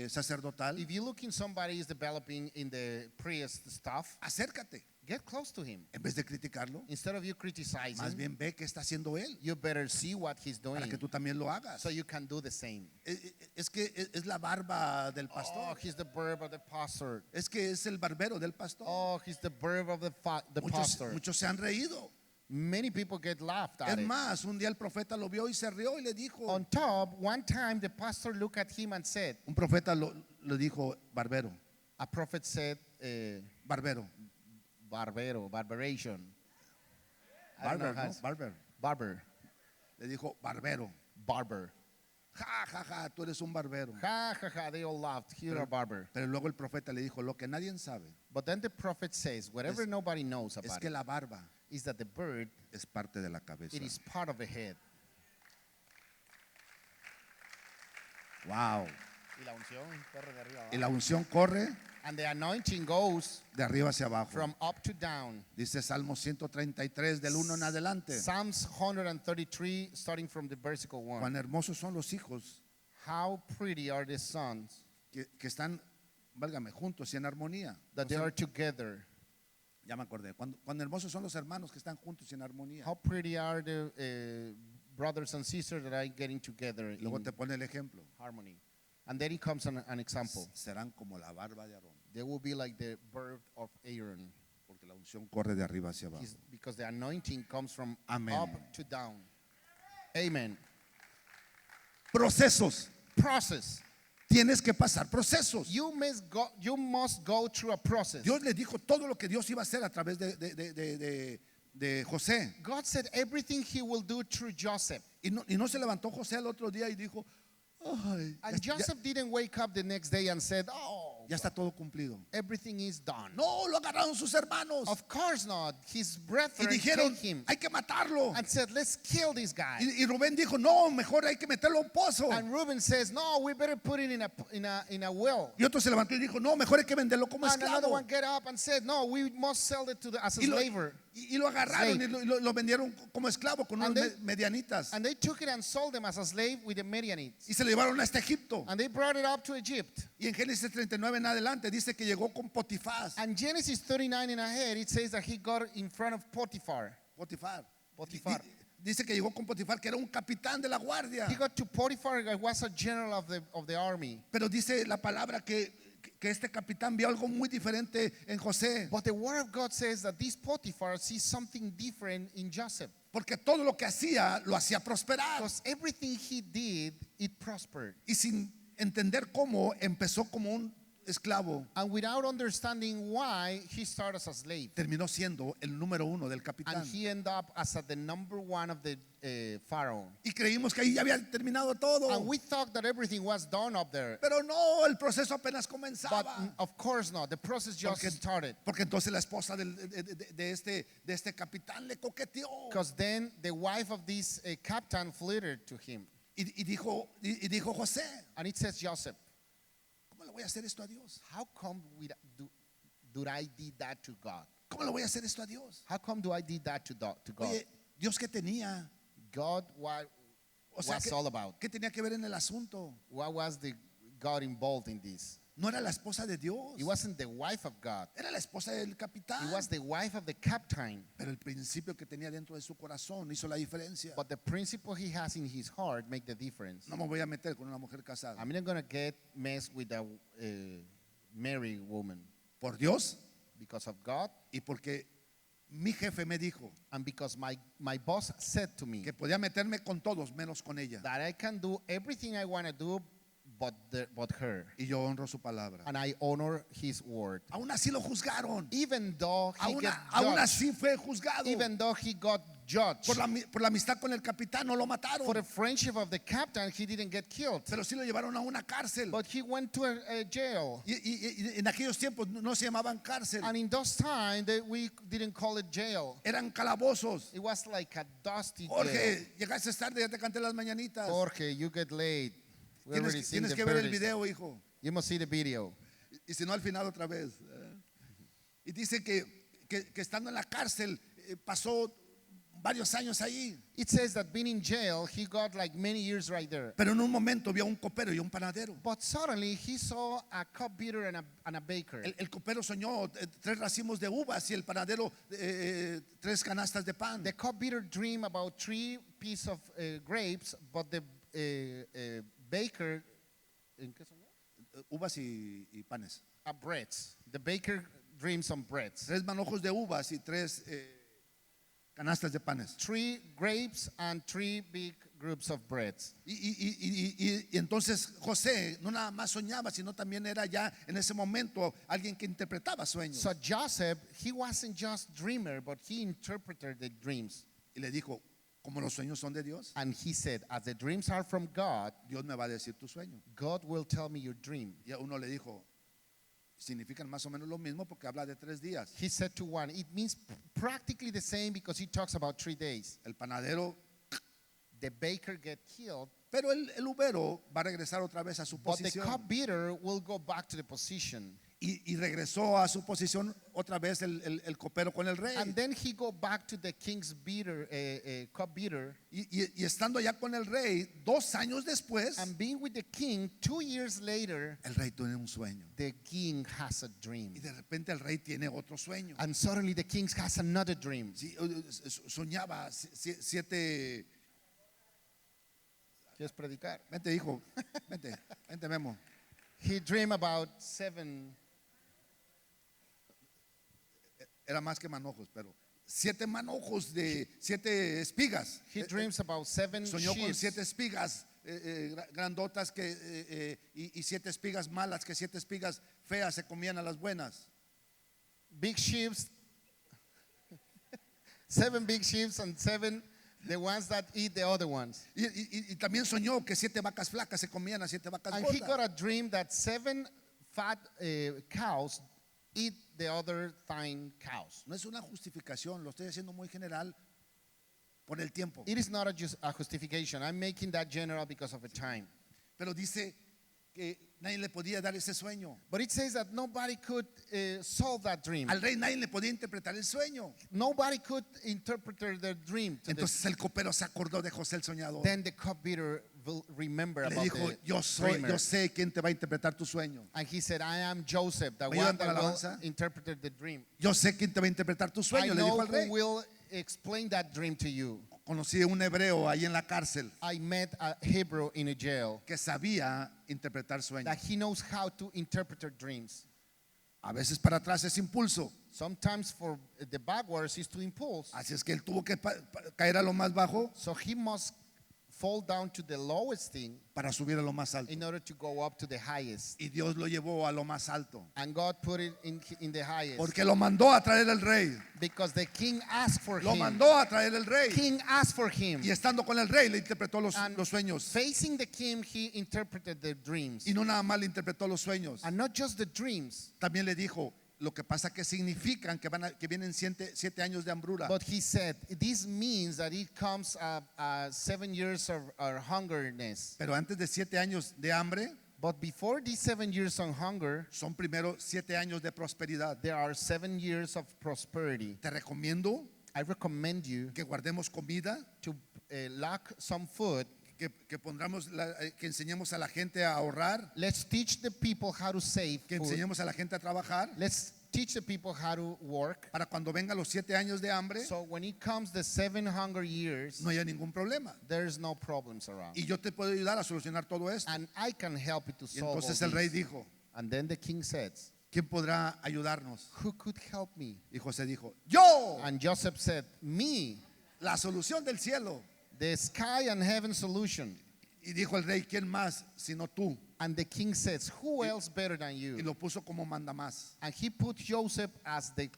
B: sacerdotal,
A: If you're looking somebody is developing in the priest stuff,
B: acércate.
A: get close to him.
B: En vez de criticarlo,
A: Instead of you
B: más
A: criticizing,
B: bien ve qué está haciendo él
A: you better see what he's
B: para
A: doing
B: que tú también lo hagas.
A: so you can do the same.
B: Es que es la barba del
A: Oh,
B: pastor.
A: he's the verb of the pastor.
B: Es que es el barbero del pastor.
A: Oh, he's the verb of the pastor.
B: Muchos se han reído.
A: Many people get laughed
B: Es
A: at it.
B: más, un día el profeta lo vio y se rió y le dijo,
A: On top, one time the pastor looked at him and said,
B: un profeta le dijo, barbero,
A: a prophet said,
B: barbero,
A: barberation. I don't know
B: barber,
A: how
B: ¿no?
A: it's-
B: Barber.
A: Barber.
B: Le dijo, barbero.
A: barber.
B: Ja, ja, ja, tú eres un barbero.
A: Ha ha ha, they all laughed. You're a barber.
B: Pero luego el profeta le dijo, lo que nadie sabe
A: But then the prophet says, whatever
B: Es-
A: nobody knows
B: es
A: about
B: que
A: it,
B: la barba
A: is that the bird,
B: es parte de la cabeza.
A: it is part of the head.
B: Wow.
A: Y la unción corre de arriba
B: Y
A: abajo.
B: la unción corre
A: And the anointing goes
B: de arriba hacia abajo.
A: from up to down.
B: Dice Salmo 133 del 1 en adelante.
A: Psalms 133, starting from the versicle 1.
B: Cuán hermosos son los hijos
A: How pretty are the sons
B: que están, válgame, juntos y en armonía.
A: that they are together.
B: Ya me acordé. Cuán hermosos son los hermanos que están juntos y en armonía.
A: How pretty are the brothers and sisters that are getting together
B: Luego
A: in
B: te pone el ejemplo.
A: harmony. And then it comes an example.
B: Serán como la barba de Aarón,
A: They will be like the bird of Aaron.
B: porque la unción corre de arriba hacia abajo.
A: Because the anointing comes from
B: Amen.
A: up to down. Amen.
B: Procesos.
A: Process.
B: Tienes que pasar procesos.
A: You must go through a process.
B: Dios le dijo todo lo que Dios iba a hacer a través de José.
A: God said everything he will do through Joseph.
B: Y no se levantó José el otro día y dijo, ay,
A: And Joseph didn't wake up the next day and said, oh,
B: ya está todo cumplido.
A: everything is done.
B: No, lo agarraron sus hermanos
A: Of course not. His
B: y
A: brethren
B: dijeron,
A: take him
B: hay que matarlo.
A: and said, let's kill this guy.
B: Y Rubén dijo, no, mejor hay que meterlo a un pozo.
A: And Reuben says, no, we better put it in a well.
B: Y otro se levantó y dijo, no, mejor hay que venderlo como
A: And another
B: esclavo.
A: one get up and said, no, we must sell it as a
B: Y lo,
A: slaver.
B: y lo agarraron y lo vendieron como esclavo con
A: And
B: unos
A: they-
B: medianitas.
A: And they took it and sold them as a slave with the Midianites.
B: Y se lo llevaron hasta Egipto.
A: And they brought it up to Egypt.
B: Y en Génesis 39 en adelante dice que llegó con Potifar.
A: And Genesis 39 and ahead, it says that he got in front of Potiphar.
B: Potifar.
A: Potifar.
B: Dice que llegó con Potifar, que era un capitán de la guardia.
A: He got to Potiphar, who was a general of the army.
B: Pero dice la palabra que este capitán vio algo muy diferente en José.
A: But the word of God says that this Potiphar sees something different in Joseph.
B: Porque todo lo que hacía, lo hacía prosperar.
A: Because everything he did, it prospered.
B: Y sin entender cómo, empezó como un esclavo.
A: And without understanding why, he started as a slave.
B: Terminó siendo el número 1 del capitán.
A: And he ended up as the number 1 of the Pharaoh.
B: Y creímos que ahí ya había terminado todo.
A: And we thought that everything was done up there.
B: Pero no, el proceso apenas
A: But
B: comenzaba.
A: of course not. The process just started.
B: Porque entonces la esposa de este capitán le coqueteó.
A: Because then the wife of this captain flirted to him.
B: Y dijo José,
A: And it says, Joseph,
B: ¿cómo le voy a hacer esto a Dios?
A: how come do I did that to God?
B: ¿Cómo le voy a hacer esto a Dios?
A: How come do I did that to God?
B: Oye, Dios qué tenía.
A: God, what
B: O sea,
A: was all about?
B: ¿qué tenía que ver en el asunto?
A: What was the God involved in this?
B: No era la esposa de Dios.
A: It wasn't the wife of God.
B: Era la esposa del capitán.
A: It was the wife of the captain.
B: Pero el principio que tenía dentro de su corazón hizo la diferencia.
A: But the principle he has in his heart make the difference.
B: No me voy a meter con una mujer casada.
A: I'm not going to get messed with a married woman.
B: Por Dios
A: Because of God
B: y porque mi jefe me dijo
A: and because my boss said to me
B: que podía meterme con todos menos con ella.
A: that I can do everything I want to do but her.
B: Y yo honro su palabra.
A: And I honor his word.
B: Aún así lo juzgaron.
A: Even though he
B: Aún,
A: got
B: aún
A: judged,
B: así fue juzgado.
A: even though he got judged
B: Por la amistad con el capitán no lo mataron.
A: for the friendship of the captain, he didn't get killed.
B: Pero sí lo llevaron a una cárcel.
A: But he went to a jail.
B: Y en aquellos tiempos no se llamaban cárcel.
A: And in those times, we didn't call it jail.
B: Eran calabozos.
A: It was like a dusty jail.
B: Jorge, llegaste tarde, ya te canté las mañanitas.
A: Jorge, you get late. We already seen
B: Tienes
A: the
B: que ver el
A: birdies.
B: video, hijo.
A: You must see the video.
B: Y si no, al final otra vez. Y dice que estando en la cárcel pasó varios años ahí.
A: It says that being in jail, he got like many years right there.
B: Pero en un momento vio a un copero y un panadero.
A: But suddenly he saw a cupbeater and a baker.
B: El copero soñó 3 racimos de uvas y el panadero 3 canastas de pan.
A: The cupbeater dreamed about 3 pieces of grapes, but the baker, ¿en qué soñó?
B: Uvas y panes.
A: Breads. The baker dreams on breads.
B: 3 manojos de uvas y 3 canastas de panes.
A: 3 grapes and 3 big groups of breads.
B: Y entonces José no nada más soñaba, sino también era ya en ese momento alguien que interpretaba sueños.
A: So Joseph, he wasn't just dreamer, but he interpreted the dreams.
B: Y le dijo, como los sueños son de Dios,
A: And he said, as the dreams are from God,
B: Dios me va a decir tu sueño.
A: God will tell me your dream.
B: Y a uno le dijo, significan más o menos lo mismo porque habla de 3 días.
A: He said to one, it means practically the same because he talks about 3 days.
B: El panadero,
A: The baker get killed,
B: pero el ubero va a regresar otra vez a su
A: but the
B: posición.
A: cupbearer will go back to the position.
B: Y regresó a su posición otra vez el copero con el rey.
A: And then he go back to the king's beater, cupbeater,
B: Y estando ya con el rey, 2 años después,
A: and being with the king 2 years later,
B: el rey tiene un sueño.
A: the king has a dream.
B: Y de repente el rey tiene otro sueño.
A: And suddenly the king has another dream.
B: Sí, soñaba 7.
A: ¿Quieres predicar?
B: Vente, hijo. Vente, Memo.
A: He dreamed about 7.
B: Era más que manojos, pero 7 manojos de 7 espigas.
A: He dreams about 7
B: Soñó con
A: sheep,
B: 7 espigas grandotas y 7 espigas malas, que 7 espigas feas se comían a las buenas.
A: big sheep, 7 big sheep, and 7 the ones that eat the other ones.
B: Y también soñó que 7 vacas flacas se comían a 7 vacas
A: And he got
B: gordas.
A: a dream that 7 fat cows eat the other thin cows.
B: No es una justificación, lo estoy haciendo muy general por el tiempo.
A: It is not a justification. I'm making that general because of the time.
B: Pero dice que nadie le podía dar ese sueño.
A: But it says that nobody could solve that dream.
B: Al rey nadie le podía interpretar el sueño.
A: Nobody could interpret their dream. To the-
B: Entonces el copero se acordó de José el soñador.
A: then the cupbearer will remember
B: Le
A: about
B: dijo,
A: the
B: yo
A: dreamer.
B: sé quién te va a interpretar tu sueño.
A: And he said, I am Joseph, the
B: ¿Me
A: one
B: ayudan con
A: that
B: la
A: will
B: alabanza?
A: interpret the dream.
B: Yo sé quién te va a interpretar tu
A: I
B: sueño, le dijo
A: know
B: al rey.
A: who will explain that dream to you.
B: Conocí a un hebreo ahí en la cárcel
A: I met a Hebrew in a jail
B: que sabía interpretar sueños.
A: that he knows how to interpret their dreams.
B: A veces para atrás es impulso.
A: Sometimes for the backwards is to impulse.
B: Así es que él tuvo que caer a lo más bajo
A: So he must fall down to the lowest thing
B: para subir a lo más alto.
A: in order to go up to the highest.
B: Y Dios lo llevó a lo más alto.
A: And God put it in the highest.
B: Porque lo mandó a traer el rey.
A: Because the king asked for
B: Lo
A: him.
B: mandó a traer el rey.
A: King asked for him.
B: Y estando con el rey le interpretó los
A: And
B: sueños.
A: facing the king, he interpreted the dreams.
B: Y no nada más le interpretó los sueños.
A: And not just the dreams,
B: También le dijo lo que pasa que significan que vienen 7 años de hambruna.
A: but he said, this means that it comes 7 years of hungerness.
B: Pero antes de 7 años de hambre
A: But before these 7 years of hunger,
B: son primero 7 años de prosperidad.
A: there are 7 years of prosperity.
B: Te recomiendo
A: I recommend you
B: que guardemos comida,
A: to lock some food.
B: que pongamos que enseñemos a la gente a ahorrar,
A: Let's teach the people how to save
B: que
A: food.
B: enseñemos a la gente a trabajar
A: Let's teach the people how to work.
B: para cuando vengan los 7 años de hambre
A: So when it comes the 7 hunger years,
B: no haya ningún problema.
A: there's no problems around.
B: Y yo te puedo ayudar a solucionar todo esto.
A: And I can help you to
B: Y
A: solve
B: entonces
A: all
B: el rey
A: this.
B: dijo,
A: And then the king says,
B: ¿quién podrá ayudarnos?
A: who could help me?
B: Y José dijo, yo,
A: And Joseph said, me,
B: la solución del cielo.
A: the sky and heaven solution.
B: Y dijo el rey, ¿quién más sino tú?
A: And the king says, who else better than
B: Y
A: you?
B: lo puso como mandamás.
A: And he put Joseph as the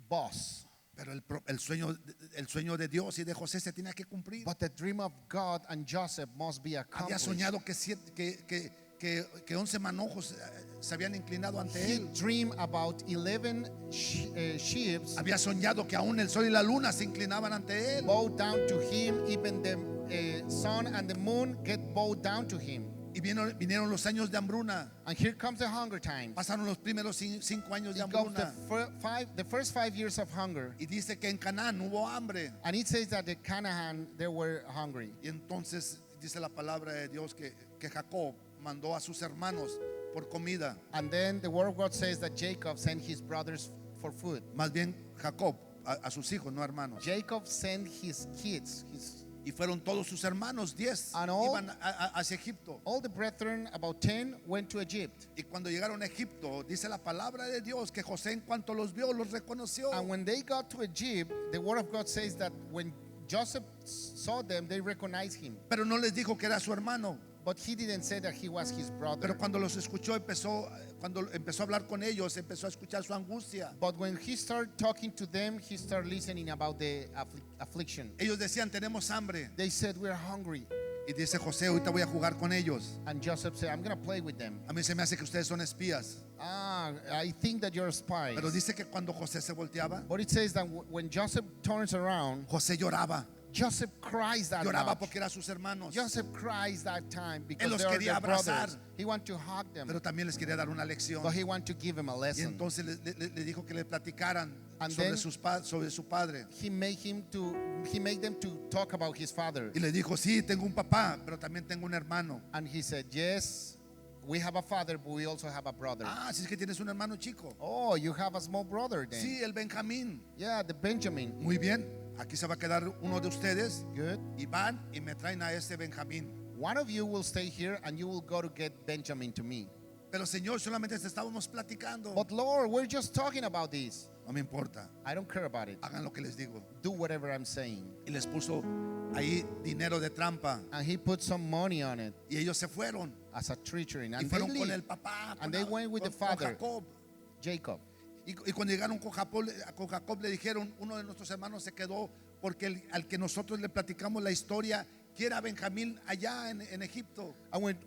A: boss.
B: Pero el sueño de Dios y de José se tenía que cumplir.
A: But the dream of God and Joseph must be
B: Había
A: accomplished.
B: soñado que 11 manojos se habían inclinado ante
A: He
B: él.
A: dreamed about 11 sheep
B: Había soñado que aún el sol y la luna se inclinaban ante él.
A: bow down to him, even the sun and the moon get bowed down to him.
B: Y vinieron los años de hambruna.
A: And here comes the hunger times.
B: Pasaron los primeros 5 años de
A: It comes
B: hambruna.
A: the first 5 years of hunger.
B: Y dice que en Canaán hubo hambre.
A: And it says that the Canaan, they were hungry.
B: Y entonces dice la palabra de Dios que Jacob mandó a sus hermanos por comida.
A: And then the word of God says that Jacob sent his brothers for food.
B: Más bien Jacob a sus hijos, no hermanos.
A: Jacob sent his kids,
B: Y fueron todos sus hermanos, 10,
A: And all-
B: iban hacia Egipto.
A: all the brethren, about 10, went to Egypt.
B: Y cuando llegaron a Egipto, dice la palabra de Dios que José en cuanto los vio, los reconoció.
A: And when they got to Egypt, the word of God says that when Joseph saw them, they recognized him.
B: Pero no les dijo que era su hermano.
A: But he didn't say that he was his brother.
B: Pero cuando los escuchó, cuando empezó a hablar con ellos, empezó a escuchar su angustia.
A: But when he started talking to them, he started listening about the affliction.
B: Ellos decían, tenemos hambre.
A: They said, we're hungry.
B: Y dice José, ahorita voy a jugar con ellos.
A: And Joseph said, I'm going to play with them.
B: A mí se me hace que ustedes son espías.
A: I think that you're spies.
B: Pero dice que cuando José se volteaba,
A: But it says that when Joseph turns around,
B: José lloraba.
A: Joseph cries that
B: Lloraba
A: much.
B: porque eran sus hermanos.
A: Joseph cries that time
B: Él
A: because
B: los
A: they are
B: quería
A: their
B: abrazar.
A: brothers. He wanted to hug them,
B: Pero también les quería dar una lección.
A: but he wanted to give them a
B: Y
A: lesson.
B: entonces le dijo que le platicaran
A: And
B: sobre,
A: then-
B: sobre su padre.
A: He made them to talk about his father.
B: Y le dijo, sí, tengo un papá, pero también tengo un hermano.
A: And he said, yes, we have a father, but we also have a brother.
B: Ah, si es que tienes un hermano chico.
A: Oh, you have a small brother then.
B: Sí, el Benjamín.
A: Yeah, the Benjamin.
B: Muy bien, aquí se va a quedar uno de ustedes
A: Good.
B: y van y me traen a ese Benjamín.
A: One of you will stay here and you will go to get Benjamin to me.
B: Pero Señor, solamente te estábamos platicando.
A: But Lord, we're just talking about this.
B: No me importa,
A: I don't care about it.
B: hagan lo que les digo.
A: Do whatever I'm saying.
B: Y les puso ahí dinero de trampa.
A: And he put some money on it
B: Y ellos se fueron.
A: as a treachery.
B: Y
A: And they
B: fueron con
A: leave.
B: el papá.
A: And they went with the
B: con
A: father.
B: Jacob.
A: Jacob.
B: Y cuando llegaron con Jacob le dijeron, uno de nuestros hermanos se quedó porque al que nosotros le platicamos la historia, que era Benjamín allá en Egipto.
A: And when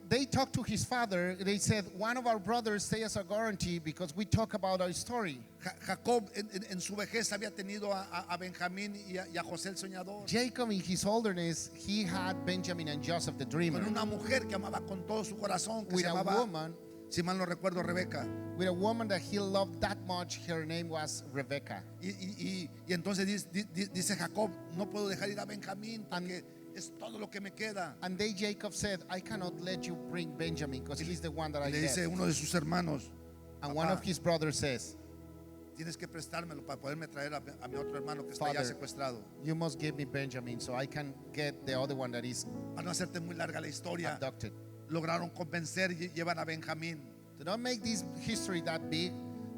A: they talked to his father, they said, one of our brothers stay as a guarantee because we talk about our story.
B: Jacob en su vejez había tenido a Benjamín y a José el soñador.
A: Jacob, in his olderness, he had Benjamin and Joseph the dreamer.
B: Con una mujer que amaba con todo su corazón, que
A: With
B: se
A: a
B: llamaba,
A: woman,
B: si mal no recuerdo, Rebeca.
A: with a woman that he loved that much. Her name was Rebecca.
B: Y entonces dice Jacob, no puedo dejar ir a Benjamín porque es todo lo que me queda.
A: And they, Jacob said, I cannot let you bring Benjamin because he's the one that
B: Y
A: I
B: le dice
A: left.
B: uno de sus hermanos,
A: And one of
B: "Papá,
A: his brothers says,
B: tienes que prestármelo para poderme traer a mi otro hermano que está allá
A: Father,
B: secuestrado.
A: you must give me Benjamin so I can get the other one that is
B: Para no hacerte muy larga la historia,
A: abducted.
B: lograron convencer y llevan a Benjamín.
A: To not make this history that big,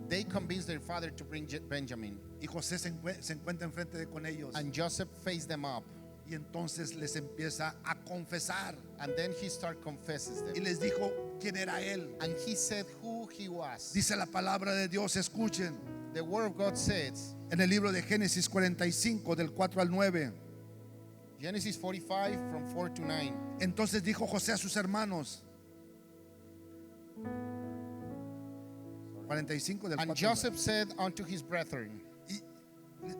A: they convinced their father to bring Benjamin.
B: Y José se encuentra enfrente con ellos.
A: And Joseph faced them up.
B: Y entonces les empieza a confesar.
A: And then he started confesses
B: Y
A: them.
B: les dijo quién era él.
A: And he said who he was.
B: Dice la palabra de Dios, escuchen.
A: The word of God says,
B: En el libro de Génesis 45, del 4 al 9.
A: Genesis 45 from 4 to 9.
B: Entonces dijo José a sus hermanos. 45 del 4
A: And
B: al 9.
A: Joseph said unto his brethren,
B: Y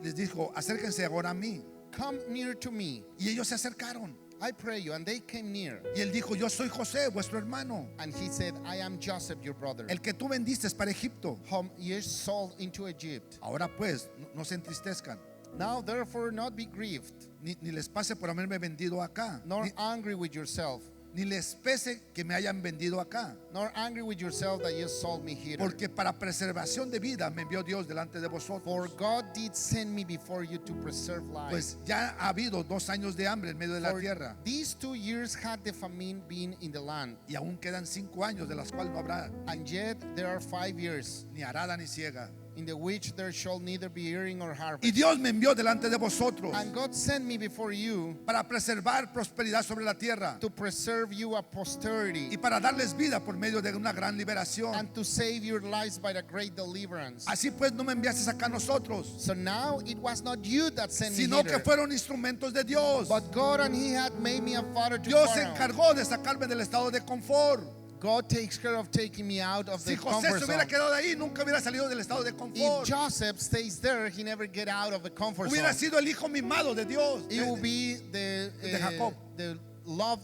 B: les dijo, acérquense ahora a mí.
A: come near to me,
B: Y ellos se acercaron.
A: I pray you. And they came near.
B: Y él dijo, yo soy José, vuestro hermano,
A: And he said, I am Joseph, your brother,
B: el que tú vendiste para Egipto.
A: whom ye sold into Egypt.
B: Ahora pues, no se entristezcan,
A: Now therefore not be grieved,
B: ni les pase por haberme vendido acá,
A: nor angry with yourself,
B: ni les pese que me hayan vendido acá.
A: nor angry with yourself that you sold me here.
B: Porque para preservación de vida me envió Dios delante de
A: For
B: vosotros.
A: God did send me before you to preserve life.
B: Pues ya ha habido 2 años de hambre en medio de la
A: For
B: tierra.
A: these 2 years had the famine been in the land,
B: Y aún quedan 5 años de las cuales no habrá
A: and yet there are 5 years
B: ni arada ni ciega.
A: in the which there shall neither be earing or
B: Y
A: harvest.
B: Dios me envió delante de vosotros
A: And God sent me before you
B: para preservar prosperidad sobre la tierra
A: to preserve you a
B: y
A: posterity
B: para darles vida por medio de una gran liberación.
A: and to save your lives by the great deliverance.
B: Así pues no me enviaste acá a nosotros,
A: So now it was not you that sent me
B: sino que
A: hither,
B: fueron instrumentos de Dios.
A: but God, and He had made me a father to
B: Dios se
A: Pharaoh.
B: encargó de sacarme del estado de confort.
A: God takes care of taking me out of
B: Si
A: the
B: José
A: comfort
B: se hubiera
A: zone.
B: quedado ahí, nunca hubiera salido del estado de
A: If
B: confort.
A: Joseph stays there, he never get out of the comfort
B: Hubiera
A: zone.
B: sido el hijo mimado de Dios.
A: He will be the
B: Jacob.
A: the loved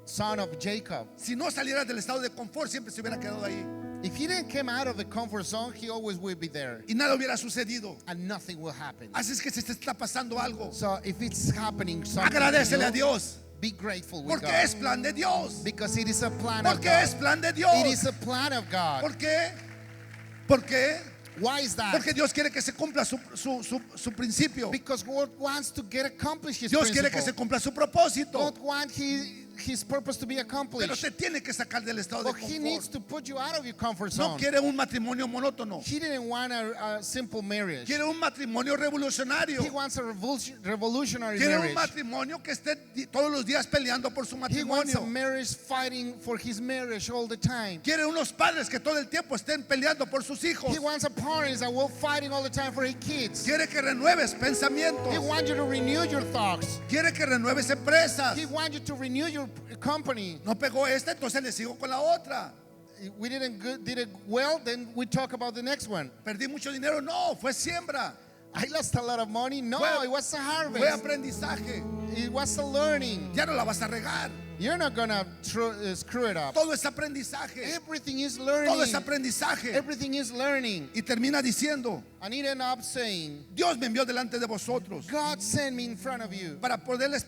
A: son of Jacob.
B: Si no saliera del estado de confort, siempre se hubiera quedado ahí.
A: If he didn't come out of the comfort zone, he always will be there,
B: Y nada hubiera sucedido.
A: and nothing will happen.
B: Así es que si te está pasando algo,
A: So if it's happening, something to
B: agradecele
A: you,
B: a Dios.
A: be grateful with
B: Porque
A: God,
B: es plan de Dios.
A: because it is a plan of
B: Porque es
A: God.
B: plan de
A: It
B: Dios.
A: is a plan of God.
B: ¿Por qué? ¿Por qué?
A: Why is that?
B: Porque Dios quiere que se cumpla su principio.
A: Because God wants to get accomplished His
B: Dios quiere que se
A: principle.
B: cumpla su propósito.
A: God wants his purpose to be
B: pero
A: accomplished.
B: te tiene que sacar del estado de
A: But he needs
B: confort.
A: to put you out of your comfort
B: No
A: zone.
B: quiere un matrimonio monótono,
A: He didn't want a simple marriage.
B: quiere un matrimonio revolucionario,
A: He wants a revolutionary
B: quiere un
A: marriage.
B: matrimonio que esté todos los días peleando por su
A: He wants a
B: matrimonio.
A: marriage fighting for his marriage all the time.
B: Quiere unos padres que todo el tiempo estén peleando por sus hijos.
A: He wants a parents that will fighting all the time for his kids.
B: Quiere que renueves
A: He
B: pensamientos.
A: wants you to renew your thoughts.
B: Quiere que renueves empresas.
A: He wants you to renew your company.
B: No pegó esta, entonces le sigo con la otra.
A: We did it well, then we talk about the next one.
B: Perdí mucho dinero. No, fue siembra.
A: I lost a lot of money. No,
B: Fue-
A: it was a
B: Fue
A: harvest.
B: aprendizaje.
A: It was a learning.
B: Ya no la vas a regar.
A: You're not gonna screw it up.
B: Todo es aprendizaje.
A: Everything is
B: Todo
A: learning.
B: es aprendizaje.
A: Everything is learning.
B: Y termina diciendo,
A: And he ended up saying,
B: Dios me envió delante de vosotros
A: God sent me in front of you
B: para poderles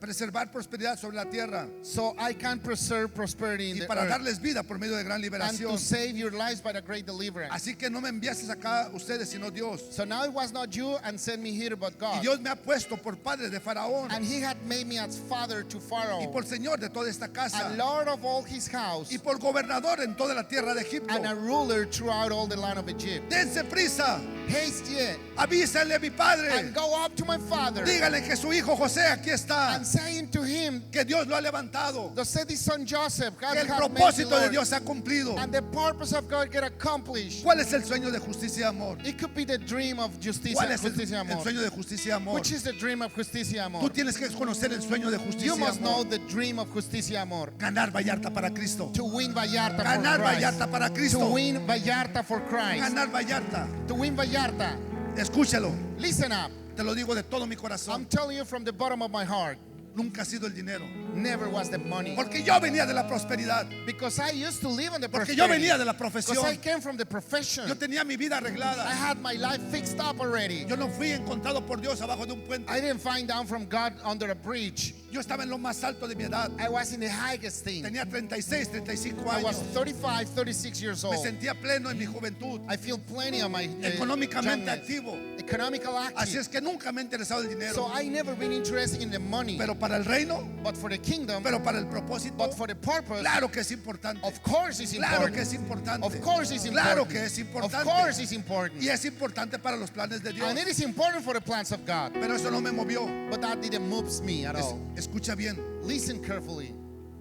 B: preservar prosperidad sobre la tierra
A: so I can preserve prosperity in
B: y
A: the
B: para
A: earth
B: darles vida por medio de gran
A: and to
B: liberación.
A: save your lives by the great deliverance.
B: Así que no me enviases acá ustedes, sino Dios.
A: So now it was not you and sent me here, but
B: Y
A: God.
B: Dios me ha puesto por padre de Faraón
A: And he had made me as father to
B: y
A: Pharaoh,
B: por señor de toda esta casa
A: and lord of all his house,
B: y por gobernador en toda la tierra de Egipto.
A: and a ruler throughout all the land of Egypt.
B: Dense prisa,
A: Haste ye,
B: avísale a mi padre,
A: and go up to my father,
B: dígale que su hijo José aquí está,
A: and saying to him,
B: que Dios lo ha levantado,
A: thus said his son Joseph, God
B: que el
A: hath made thee
B: propósito de
A: Lord,
B: Dios se ha cumplido.
A: and the purpose of God get accomplished.
B: ¿Cuál es el sueño de justicia y amor?
A: It could be the dream of justicia,
B: ¿Cuál es
A: justicia
B: el
A: amor.
B: sueño de justicia y amor?
A: Which is the dream of justicia
B: Tú
A: amor?
B: tienes que conocer el sueño de justicia
A: You
B: y
A: must know
B: amor.
A: the dream of justicia amor.
B: Ganar Vallarta para Cristo.
A: To win Vallarta
B: Ganar
A: for Christ.
B: Vallarta para
A: To
B: Cristo.
A: win Vallarta for Christ.
B: Ganar Vallarta.
A: To win Vallarta.
B: Escúchalo.
A: Listen up.
B: Te lo digo de todo mi
A: I'm
B: corazón.
A: telling you from the bottom of my heart.
B: Nunca ha sido el dinero.
A: Never was the money.
B: Porque yo venía de la prosperidad.
A: Because I used to live on the
B: Porque yo
A: prosperity.
B: venía de la
A: Because I
B: profesión.
A: came from the profession.
B: Yo tenía mi vida
A: I
B: arreglada.
A: had my life fixed up already.
B: Yo no fui encontrado por Dios abajo de un puente.
A: I didn't find down from God under a bridge.
B: Yo estaba en lo más alto de mi edad.
A: I was in the highest thing.
B: Tenía 36, 35
A: I was
B: años.
A: 35, 36 years
B: Me
A: old.
B: sentía pleno en mi juventud.
A: I feel plenty of my
B: Económicamente
A: youngness.
B: activo.
A: Economical
B: Así
A: active.
B: es que nunca me ha interesado el
A: So
B: dinero.
A: I never been interested in the money.
B: Pero para el reino,
A: But for the kingdom,
B: pero para el propósito,
A: but for the purpose,
B: claro que es importante.
A: of course it's
B: Claro que
A: important.
B: es importante.
A: Of course it's
B: Claro
A: important.
B: que es
A: Of
B: importante.
A: course it's important.
B: Y es importante para los planes de Dios.
A: And it is important for the plans of God.
B: Pero eso no me movió.
A: But that didn't move me at all.
B: Escucha bien.
A: Listen carefully.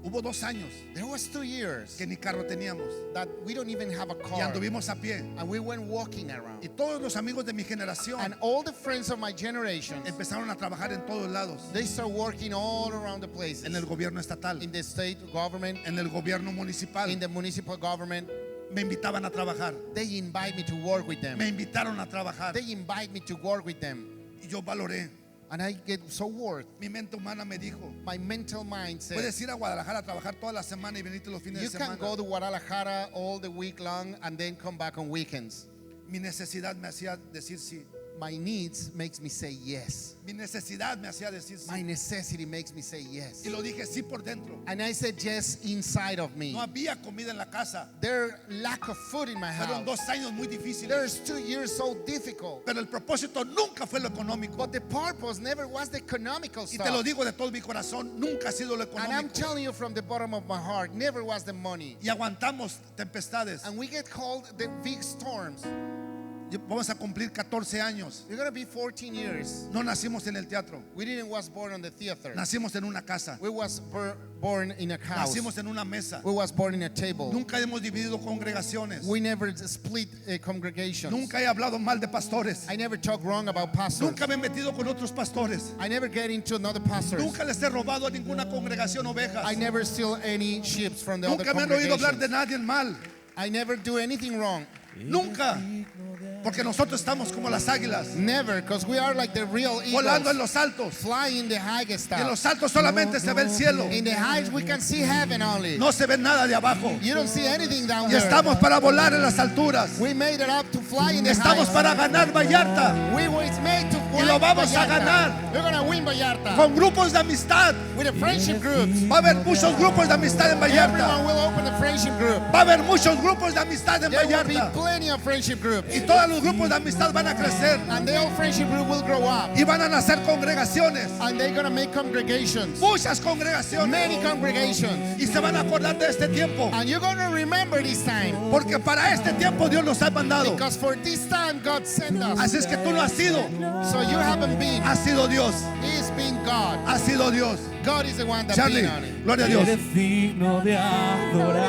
B: Hubo 2 años
A: There was 2 years
B: que ni carro teníamos.
A: that we don't even have a
B: Y
A: car.
B: anduvimos a pie.
A: And we went walking around.
B: Y todos los amigos de mi generación
A: And all the friends of my generation,
B: empezaron a trabajar en todos lados.
A: they start working all around the places.
B: En el gobierno estatal,
A: In the state government,
B: en el gobierno municipal.
A: in the municipal government.
B: Me invitaban a trabajar.
A: They invite me to work with them.
B: Me invitaron a trabajar.
A: They invite me to work with them.
B: Y yo valoré.
A: And I get so worried.
B: Mi mente humana me dijo,
A: My mental mind says,
B: puedes ir a Guadalajara a trabajar toda la semana y venirte los fines
A: you
B: de
A: can
B: semana.
A: go to Guadalajara all the week long and then come back on weekends.
B: Mi necesidad me hacía decir sí.
A: My needs makes me say yes.
B: Mi necesidad me hacía decir
A: My
B: sí.
A: necessity makes me say yes.
B: Y lo dije sí por dentro.
A: And I said yes inside of me.
B: No había comida en la casa.
A: There lack of food in my
B: Fueron
A: house.
B: 2 años muy difíciles.
A: There's 2 years so difficult.
B: Pero el propósito nunca fue lo económico.
A: But the purpose never was the economical
B: Y te lo
A: stuff.
B: digo de todo mi corazón, nunca ha sido lo
A: And I'm
B: económico.
A: telling you from the bottom of my heart, never was the money.
B: Y aguantamos tempestades.
A: And we get called the big storms.
B: Vamos a cumplir 14 años.
A: We're going to be 14 years.
B: No nacimos en el teatro.
A: We didn't was born on the theater.
B: Nacimos en una casa.
A: We was born in a house.
B: Nacimos en una mesa.
A: We was born in a table.
B: Nunca hemos dividido congregaciones.
A: We never split congregations.
B: Nunca he hablado mal de pastores.
A: I never talk wrong about pastors.
B: Nunca me he metido con otros pastores.
A: I never get into another pastors.
B: Nunca les he robado a ninguna congregación ovejas.
A: I never steal any sheep from the other
B: Nunca me han oído hablar de
A: congregations.
B: nadie mal.
A: I never do anything wrong.
B: Nunca. Porque nosotros estamos como las águilas,
A: Never, because we are like the real
B: volando en
A: eagles,
B: los altos.
A: flying in the highest
B: Y en los
A: stuff.
B: altos solamente se ve el cielo.
A: In the heights we can see heaven only.
B: No se ve nada de abajo.
A: You don't see anything down
B: Y
A: there.
B: estamos para volar en las alturas.
A: We made it up to fly in the
B: Estamos
A: heights.
B: para ganar Vallarta.
A: We were made to
B: Y lo vamos a
A: Vallarta.
B: ganar.
A: We're gonna win Vallarta.
B: Con grupos de amistad.
A: With the friendship groups.
B: Va a haber muchos grupos de amistad en Vallarta.
A: Everyone will open a friendship group.
B: Va a haber muchos grupos de amistad en
A: There will be
B: Vallarta.
A: plenty of friendship groups.
B: Y todos los grupos de amistad van a crecer.
A: And the old friendship group will grow up.
B: Y van a nacer congregaciones.
A: And they're gonna make congregations.
B: Muchas congregaciones.
A: Many congregations.
B: Y se van a acordar de este tiempo.
A: And you're gonna remember this time.
B: Porque para este tiempo Dios los ha mandado.
A: Because for this time God sent us.
B: Así es que tú no has sido.
A: So you haven't been.
B: Has sido Dios.
A: He's been God.
B: Ha sido Dios.
A: God is the one that's
B: Charlie,
A: been on it.
B: gloria a Dios.
C: Eres digno de adorar.